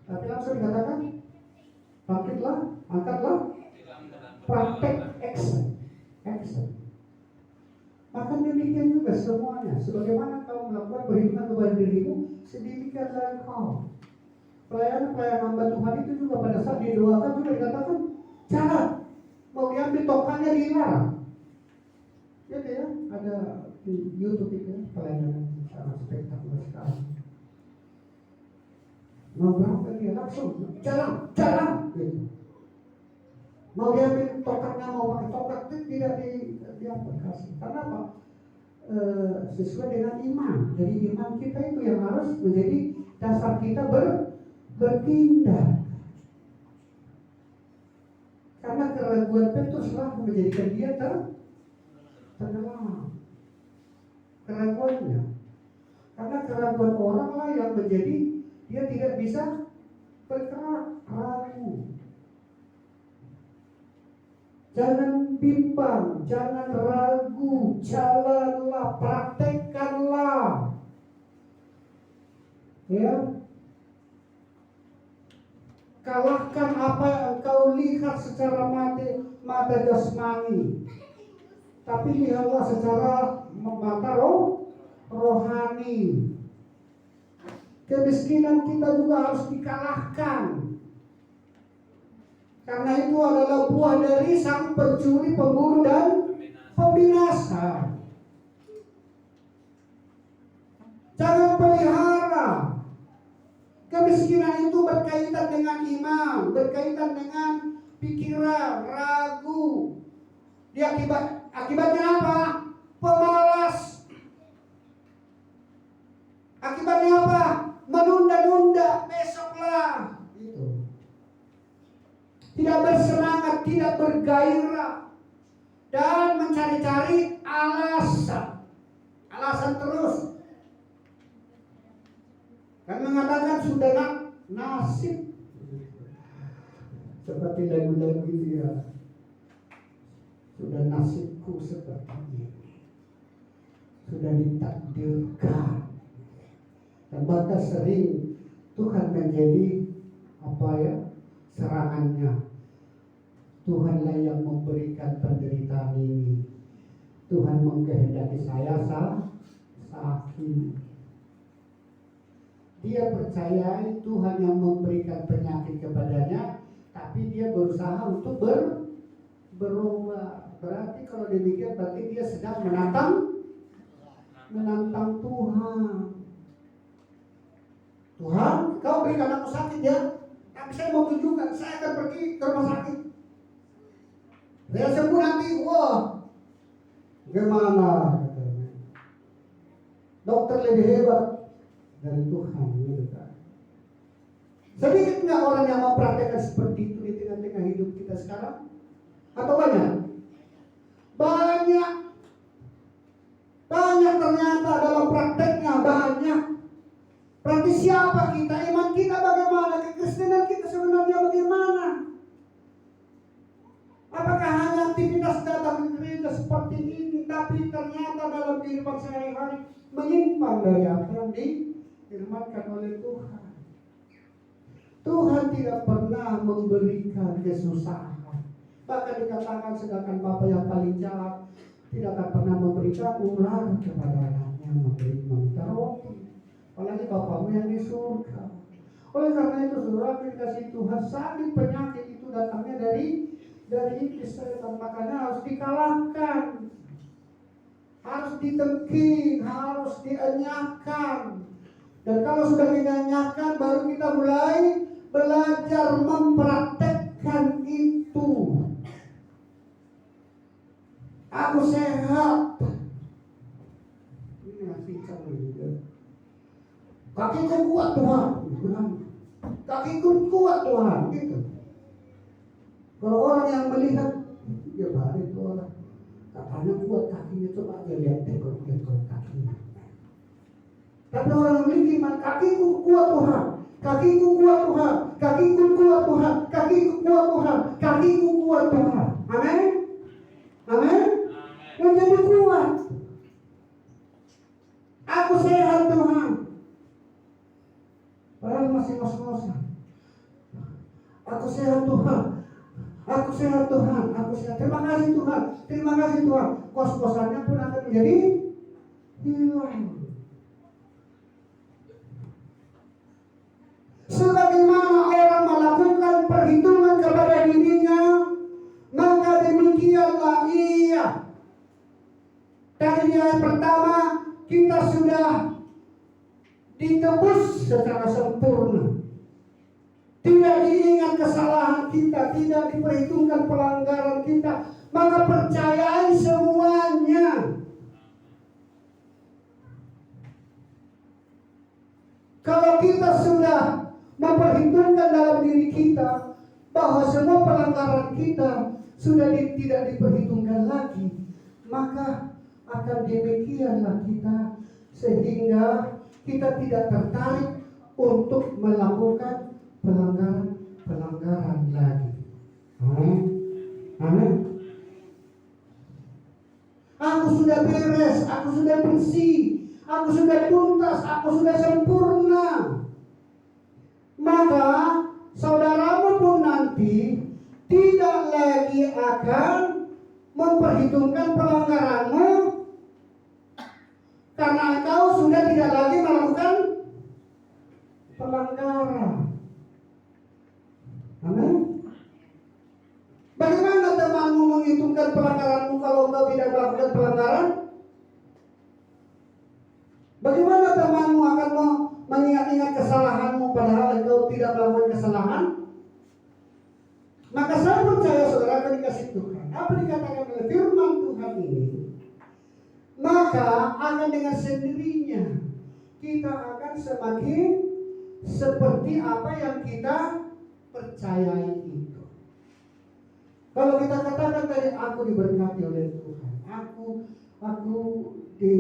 tapi langsung dikatakan bangkitlah, angkatlah, praktek action. Maka demikian juga semuanya. Sebagaimana kau melakukan perhitungan kepada dirimu, sedemikianlah kau. Pelayanan hamba Tuhan itu juga pada saat didoakan juga dikatakan, jangan mau diambil tongkatnya dilarang. Jadi ya, ada di YouTube itu pelayanan sangat spektakuler sekali. Mau berangkat dia langsung jalan gitu. Mau diambil tongkatnya, mau pakai tongkat itu tidak diaplikasi. Karena apa? Sesuai dengan iman. Jadi iman kita itu yang harus menjadi dasar kita bertindak. Karena keraguan Petruslah menjadikan dia tenggelam. Keraguannya. Karena keraguan oranglah yang menjadi dia tidak bisa bergerak, ragu. Jangan bimbang, jangan ragu, jalanlah, praktekkanlah. Ya, kalahkan apa yang engkau lihat secara mata jasmani, tapi lihatlah secara mata rohani. Kemiskinan kita juga harus dikalahkan. Karena itu adalah buah dari sang pencuri, pembunuh, dan pembinasa. Jangan pelihara. Kemiskinan itu berkaitan dengan iman, berkaitan dengan pikiran, ragu. Akibatnya apa? Pemalas. Akibatnya apa? Menunda-nunda, besoklah. Gitu. Tidak bersemangat, tidak bergairah, dan mencari-cari alasan terus. Dan mengatakan sudah nasib. Seperti lagu-lagu itu ya. Sudah nasibku seperti ini. Sudah ditakdirkan. Dan bahkan sering Tuhan menjadi serangannya. Tuhanlah yang memberikan penderitaan ini. Tuhan mengkehendaki saya sakit. Dia percaya Tuhan yang memberikan penyakit kepadanya, tapi dia berusaha untuk berubah. Berarti kalau demikian berarti dia sedang menantang Tuhan. Tuhan, kau berikan aku sakit ya, tapi saya mau tunjukkan, saya akan pergi ke rumah sakit. Saya sembuh nanti, wah, gimana? Dokter lebih hebat dari Tuhan. Sedikit nggak orang yang mempraktekkan seperti itu di tengah-tengah hidup kita sekarang? Atau banyak? Banyak ternyata dalam prakteknya banyak. Berarti siapa kita? Iman kita bagaimana? Kekristenan kita sebenarnya bagaimana? Apakah hanya aktivitas datang ke gereja seperti ini, tapi ternyata dalam kehidupan sehari-hari menyimpang dari apa yang difirmankan oleh Tuhan? Tuhan tidak pernah memberikan kesusahan. Bahkan dikatakan sedangkan Bapa yang paling jahat tidak akan pernah memberikan ular kepada anaknya meminta roti. Apalagi Bapamu yang di surga. Oleh karena itu saudara, dikasih Tuhan, sakit penyakit itu datangnya dari iblis setan. Makanya harus dikalahkan, harus ditengking, harus dienyahkan. Dan kalau sudah dienyahkan, baru kita mulai belajar mempraktekkan itu. Aku sehat. Ini masih juga. Kakiku kuat Tuhan. Kakiku kuat Tuhan. Gitu. Kalau orang yang melihat, ya balik itu orang. Katanya kuat kakinya, coba dia lihat ekor kakinya. Tapi orang yang memiliki iman, kakiku kuat Tuhan. Kakiku kuat Tuhan. Kakiku kuat Tuhan. Kakiku kuat Tuhan. Kakiku kuat Tuhan. Amin. Amin. Menjadi kuat. Aku sehat Tuhan. Padahal masih ngos-ngosan. Aku sehat Tuhan. Aku sehat Tuhan. Aku sehat. Terima kasih Tuhan. Terima kasih Tuhan. Kos-kosannya pun akan menjadi hilang. Sebagaimana orang melakukan perhitungan kepada dirinya, maka demikianlah ia. Dari nilai pertama kita sudah ditebus secara sempurna. Tidak diingat kesalahan kita, tidak diperhitungkan pelanggaran kita, maka percayai semuanya. Kalau kita sudah memperhitungkan dalam diri kita bahwa semua pelanggaran kita sudah tidak diperhitungkan lagi, maka akan demikianlah kita, sehingga kita tidak tertarik untuk melakukan pelanggaran lagi. Amin. Amin. aku sudah beres, aku sudah bersih, aku sudah tuntas, aku sudah sempurna. Maka saudaramu pun nanti tidak lagi akan memperhitungkan pelanggaranmu, karena engkau sudah tidak lagi melakukan pelanggaran. Amin. Bagaimana temanmu menghitungkan pelanggaranmu kalau engkau tidak melakukan pelanggaran? Bagaimana temanmu akan mengingat-ingat kesalahanmu padahal engkau tidak melakukan kesalahan? Maka saya percaya saudara akan dikasih Tuhan. Apa dikatakan oleh firman Tuhan ini? Maka akan dengan sendirinya kita akan semakin seperti apa yang kita percayai itu. Kalau kita katakan tadi aku diberkati oleh Tuhan, aku di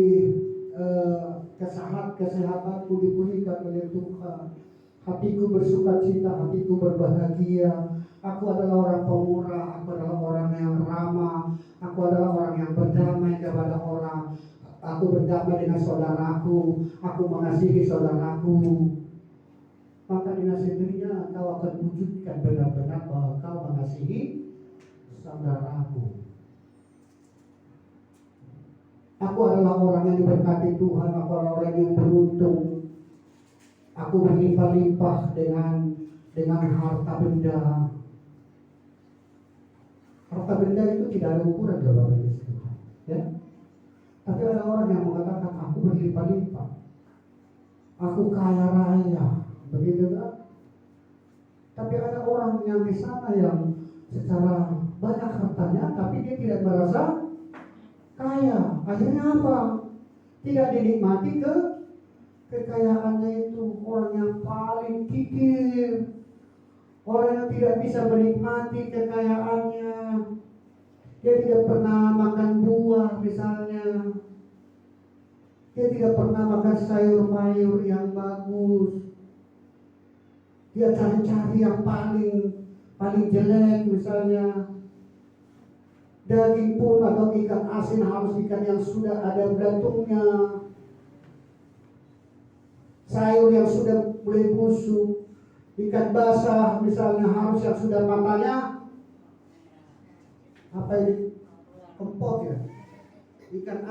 kesehatanku dipulihkan oleh Tuhan, hatiku bersuka cita, hatiku berbahagia, aku adalah orang pemurah, aku adalah orang yang ramah, aku adalah orang yang berdamai kepada orang, aku berdamai dengan saudaraku, aku mengasihi saudaraku. Maka dengan sendirinya kau akan wujudkan benar-benar bahwa kau mengasihi saudaraku. Aku adalah orang yang diberkati Tuhan, aku adalah orang yang beruntung. Aku berlimpah-limpah dengan harta benda. Harta benda itu tidak ada ukuran dalam Tuhan, ya. Tapi ada orang yang mengatakan aku berlimpah-limpah, aku kaya raya, begitu kan? Tapi ada orang yang di sana yang secara banyak hartanya, tapi dia tidak merasa kaya. Akhirnya apa? Tidak dinikmati kekayaannya itu. Orang yang paling kikir, orang yang tidak bisa menikmati kekayaannya. Dia tidak pernah makan buah misalnya, dia tidak pernah makan sayur-mayur yang bagus, dia cari-cari yang paling jelek misalnya. Daging pun atau ikan asin harus ikan yang sudah ada belantungnya. Sayur yang sudah mulai busuk. Ikan basah misalnya harus yang sudah matanya apa ini? Kempot ya. Ikan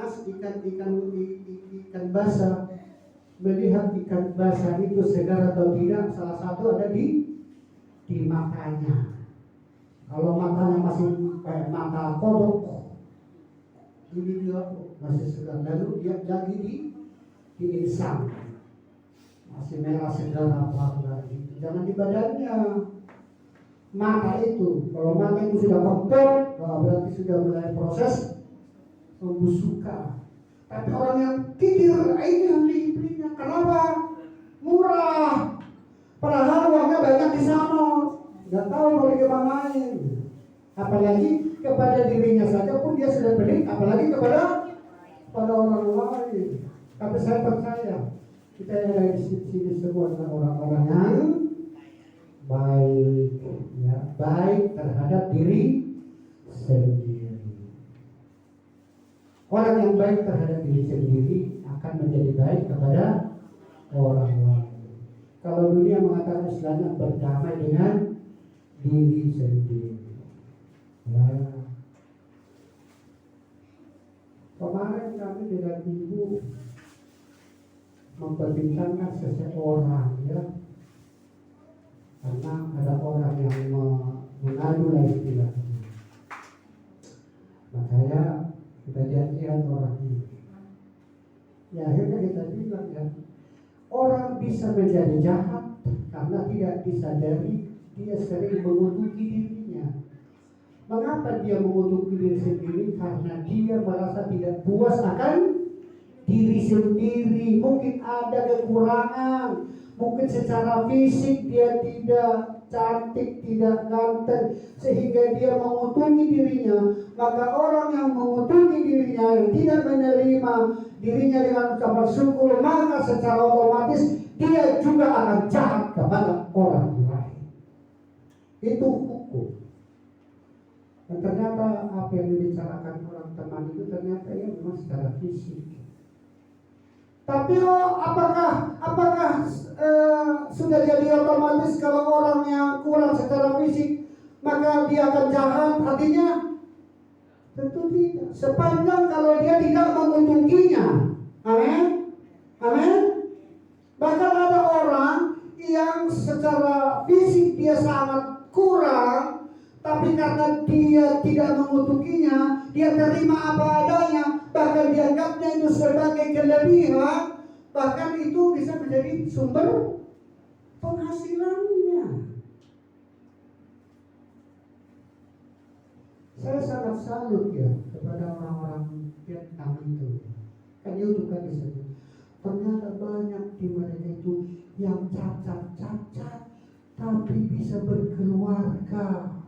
basah. Melihat ikan basah itu segar atau tidak, salah satu ada di matanya. Kalau matanya masih kayak mata kodok, ini dia masih segar. Lalu dia lagi di insan, masih merah segar apa lagi. Jangan di badannya. Mata itu, kalau mata itu sudah kompor, berarti sudah mulai proses pembusukan. Tapi orang yang kikir, ini yang dibelinya. Kenapa? Murah. Padahal uangnya banyak di sana. Nggak tahu mau dikemanain. Apalagi kepada dirinya saja pun dia sudah beli, apalagi kepada orang lain. Tapi saya percaya kita yang ada di sini semua adalah orang-orang yang baik, ya, baik terhadap diri sendiri. Orang yang baik terhadap diri sendiri akan menjadi baik kepada orang lain. Kalau dunia mengatakan istilahnya berdamai dengan diri sendiri. Ya. Kemarin kami dengan ibu memperbincangkan seseorang, ya, karena ada orang yang mengadu lah istilahnya. Makanya kita janjian orang ini. Ya akhirnya kita bilang, ya, orang bisa menjadi jahat karena tidak disadari dia sering mengutuki dirinya. Mengapa dia mengutuki diri sendiri? Karena dia merasa tidak puas akan diri sendiri. Mungkin ada kekurangan, mungkin secara fisik dia tidak cantik, tidak ganteng, sehingga dia mengutuki dirinya. Maka orang yang mengutuki dirinya, yang tidak menerima dirinya dengan ucapan syukur, maka secara otomatis dia juga akan jahat kepada orang lain. Itu hukum. Dan ternyata apa yang dibicarakan orang teman itu ternyata ya memang secara fisik. Tapi apakah sudah jadi otomatis kalau orang yang kurang secara fisik maka dia akan jahat hatinya? Tentu tidak. Sepanjang kalau dia tidak mengunjunginya. Amin. Amin. Bahkan ada orang yang secara fisik dia sangat kurang, tapi karena dia tidak mengutukinya, dia terima apa adanya, bahkan dianggapnya itu sebagai kelebihan, bahkan itu bisa menjadi sumber penghasilannya. Saya sangat salut ya kepada orang-orang Vietnam itu. Kan YouTube kan bisa. Ternyata banyak di mereka itu yang cacat, tapi bisa berkeluarga,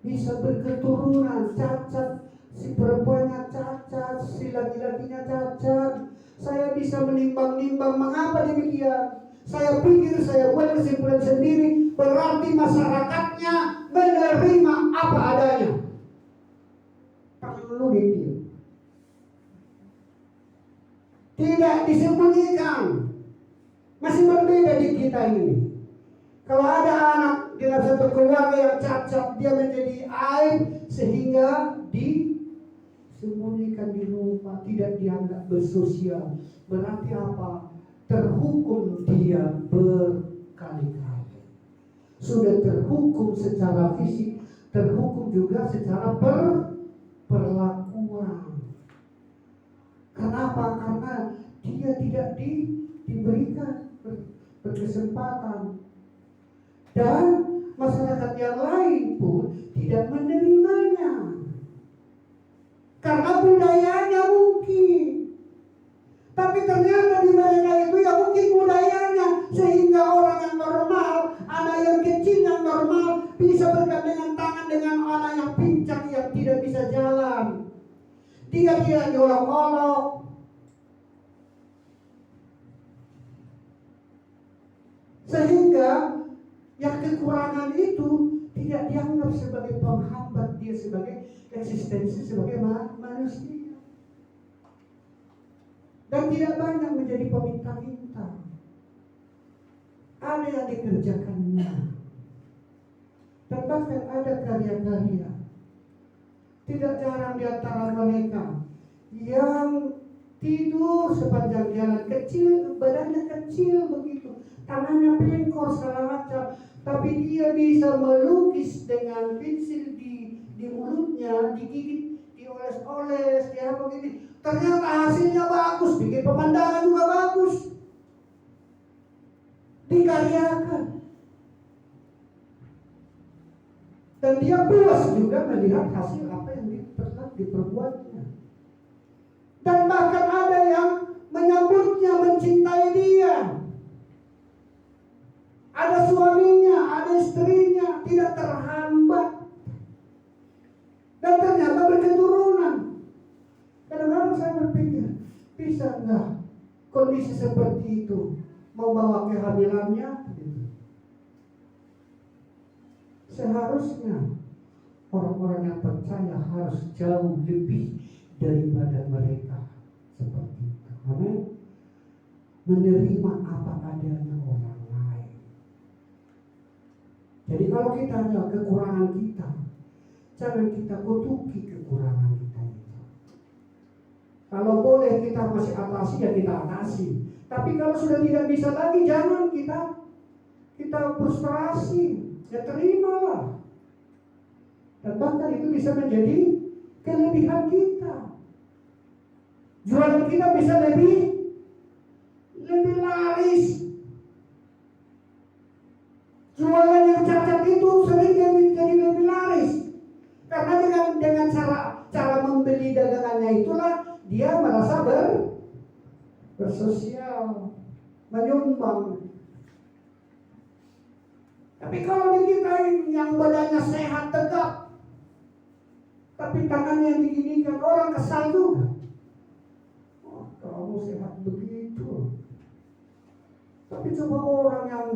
bisa berketurunan. Cacat, si perempuannya cacat, si laki-lakinya cacat. Saya bisa menimbang-nimbang mengapa demikian. Saya pikir, saya buat kesimpulan sendiri, berarti masyarakatnya menerima apa adanya. Perlu dikit. Tidak disembunyikan. Masih berbeda di kita ini. Kalau ada anak di dalam satu keluarga yang cacat, dia menjadi aib sehingga disembunyikan di rumah, tidak dianggap bersosial. Berarti apa? Terhukum dia berkali-kali. Sudah terhukum secara fisik, terhukum juga secara perlakuan. Kenapa? Karena dia tidak diberikan berkesempatan. Dan masyarakat yang lain pun tidak menerimanya. Karena budayanya mungkin. Tapi ternyata di mereka itu ya mungkin budayanya. Sehingga orang yang normal, anak yang kecil yang normal, bisa bergandengan tangan dengan anak yang pincang yang tidak bisa jalan. Dia tidak diolok-olok. Sehingga yang kekurangan itu tidak dianggap sebagai penghambat dia sebagai eksistensi sebagai manusia. Dan tidak banyak menjadi peminta-minta. Ada yang dikerjakannya. Dan bahkan ada karya-karya. Tidak jarang di antara mereka yang tidur sepanjang jalan, kecil, badannya kecil begitu, tangannya pelengkor segala macam, tapi dia bisa melukis dengan pensil di mulutnya, digigit, dioles-oles, dia begini. Ternyata hasilnya bagus, bikin pemandangan juga bagus, dikaryakan. Dan dia puas juga melihat hasil apa yang diperbuatnya. Dan bahkan ada yang menyambutnya, mencintai dia. Ada suaminya, ada istrinya, tidak terhambat. Dan ternyata berketurunan. Kadang-kadang saya berpikir, bisa enggak kondisi seperti itu membawa kehamilannya? Seharusnya orang-orang yang percaya harus jauh lebih daripada mereka seperti itu. Amin. Menerima apa adanya orang lain. Jadi kalau kita ada kekurangan kita, jangan kita kutuki kekurangan kita itu. Kalau boleh kita masih atasi, ya kita atasi. Tapi kalau sudah tidak bisa lagi, jangan kita frustrasi. Ya terimalah. Dan bahkan itu bisa menjadi kelebihan kita. Jualan kita bisa lebih laris. Jualan yang cacat itu sering jadi lebih laris. Karena dengan cara membeli dagangannya itulah dia merasa bersosial, menyumbang. Tapi kalau di kita yang badannya sehat tegap, tapi tangannya diginikan, orang kesal juga. Oh, kamu sehat begitu. Tapi coba orang yang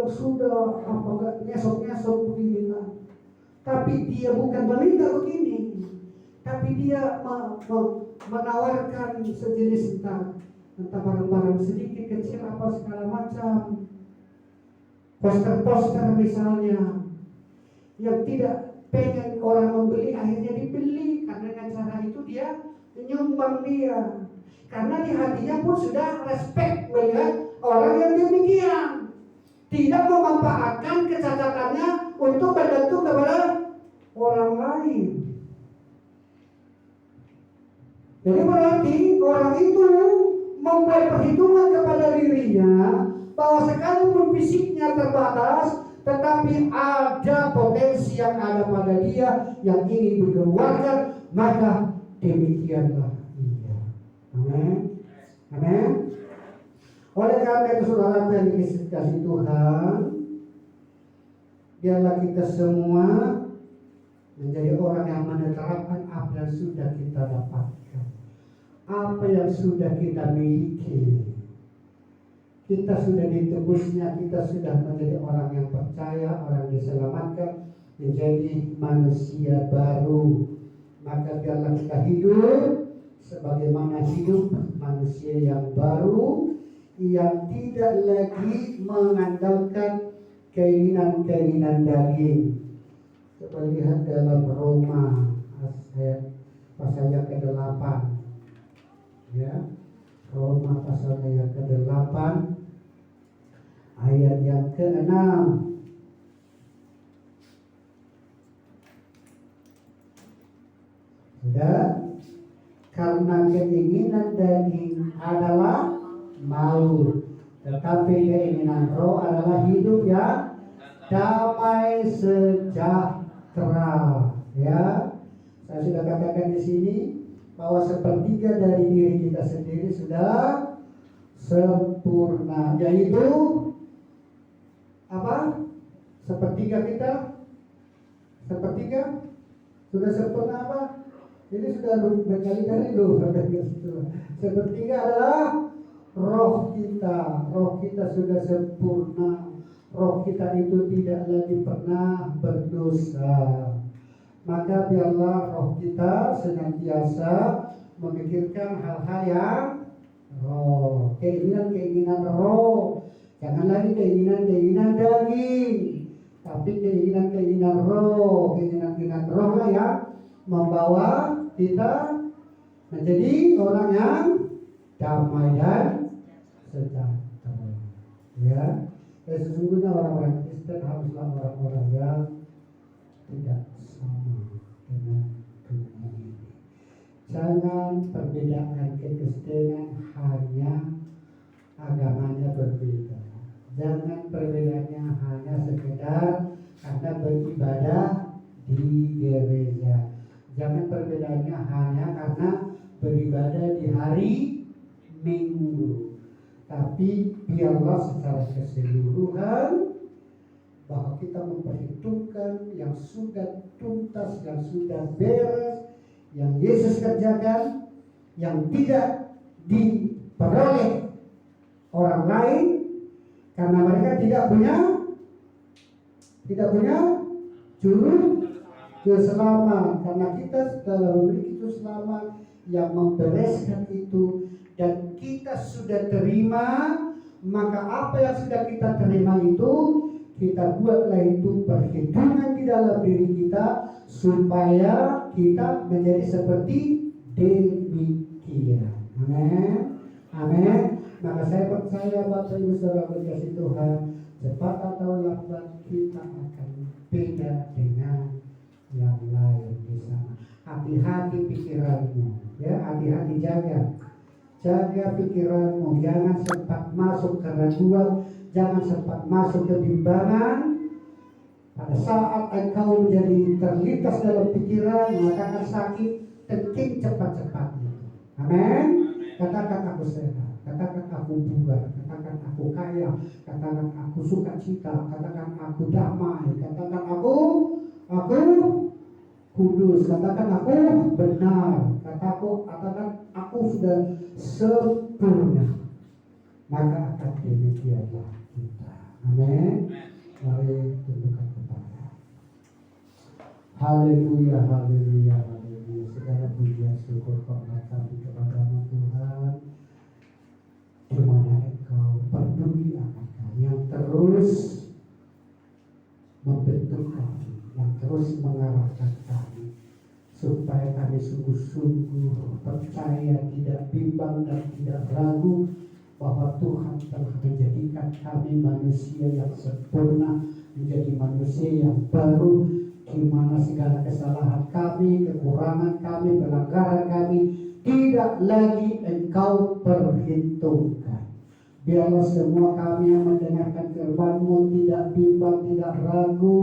sudah nyesok-nyesok begini, Tapi dia bukan meminta begini, tapi dia menawarkan sejenis entah barang-barang sedikit kecil apa segala macam, poster-poster misalnya, yang tidak pengen orang membeli akhirnya dibeli, karena dengan cara itu dia menyumbang dia, karena di hatinya pun sudah respect melihat orang yang demikian, tidak memanfaatkan kecacatannya untuk membantu kepada orang lain. Jadi berarti orang itu membuat perhitungan kepada dirinya bahwa sekalipun fisiknya terbatas, tetapi ada potensi yang ada pada dia yang ingin dikeluarkan, maka demikianlah ia. Amin. Amin. Oleh karena itu saudara yang dikasihi Tuhan, biarlah kita semua menjadi orang yang menerapkan apa yang sudah kita dapatkan, apa yang sudah kita miliki. Kita sudah ditebusnya, kita sudah menjadi orang yang percaya, orang diselamatkan, menjadi manusia baru. Maka biarlah kita hidup sebagaimana hidup manusia yang baru, yang tidak lagi mengandalkan keinginan-keinginan daging. Coba lihat dalam Roma pasal yang ke-8, ya, Roma pasal yang ke-8 ayat yang ke-6. Sudah, karena keinginan daging adalah maut, tetapi keinginan roh adalah hidup yang damai sejahtera. Ya, saya sudah katakan di sini bahwa sepertiga dari diri kita sendiri sudah sempurna, yaitu apa? Sepertiga kita, sepertiga sudah sempurna apa? Ini sudah berkali-kali loh. Sepertiga adalah roh kita. Roh kita sudah sempurna. Roh kita itu tidak lagi pernah berdosa. Maka biarlah roh kita senantiasa memikirkan hal-hal yang roh, keinginan-keinginan roh. Jangan lagi keinginan-keinginan daging, tapi keinginan-keinginan roh. Keinginan-keinginan roh lah yang membawa kita menjadi orang yang damai dan sejahtera. Ya, sesungguhnya orang-orang Kristen haruslah orang-orang yang tidak sama dengan dunia ini. Jangan perbedaan kekristenan hanya agamanya berbeda. Jangan perbedaannya hanya sekedar karena beribadah di gereja. Jangan perbedaannya hanya karena beribadah di hari Minggu. Tapi biarlah secara keseluruhan bahwa kita memperhitungkan yang sudah tuntas, yang sudah beres, yang Yesus kerjakan, yang tidak diperoleh orang lain karena mereka tidak punya juru selamat, karena kita sudah memiliki juru selamat yang membereskan itu dan kita sudah terima. Maka apa yang sudah kita terima itu kita buatlah itu perhitungan di dalam diri kita supaya kita menjadi seperti demikian. Amin. Amin. Maka saya percaya Bapak Ibu Saudara berkasih Tuhan, cepat atau lambat kita akan beda dengan yang lain di sana. Hati-hati pikiranmu, ya, hati-hati jaga pikiranmu, jangan sempat masuk keraguan, jangan sempat masuk kebimbangan. Pada saat engkau menjadi terlintas dalam pikiran, maka akan sakit, kencing cepat-cepatnya. Amin. Katakan aku sehat, katakan aku bugar, katakan aku kaya, katakan aku sukacita, katakan aku damai, katakan aku kudus, katakan aku benar, katakan aku sudah sempurna. Maka akan demikianlah kita. Amin. Mari tundukkan kepala. Haleluya, haleluya, haleluya. Segala pujian syukur hormat kami kepadamu Tuhan. Di mana Engkau peduli akan kami, yang terus membentuk kami, yang terus mengarahkan kami, supaya kami sungguh-sungguh percaya, tidak bimbang dan tidak ragu bahwa Tuhan telah menjadikan kami manusia yang sempurna, menjadi manusia yang baru, di mana segala kesalahan kami, kekurangan kami, pelanggaran kami tidak lagi Engkau perhitungkan. Biarlah semua kami yang mendengarkan firman-Mu tidak bimbang, tidak ragu,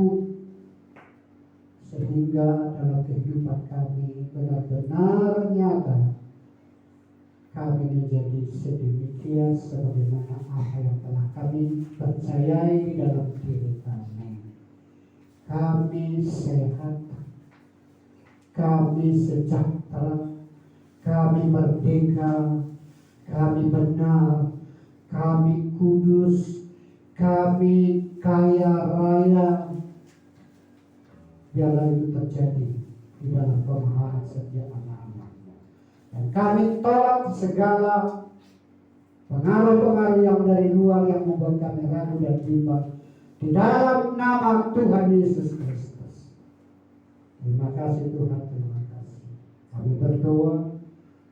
sehingga dalam kehidupan kami benar-benar nyata kami menjadi sedemikian sebagaimana apa yang telah kami percayai di dalam diri kami. Kami sehat, kami sejahtera, kami merdeka, kami benar, kami kudus, kami kaya raya. Biarlah itu terjadi di dalam pemahaman setiap anak-anak-Mu. Dan kami tolak segala pengaruh-pengaruh yang dari luar yang membuat kami ragu dan bimbang. Di dalam nama Tuhan Yesus Kristus. Terima kasih Tuhan, terima kasih. Kami berdoa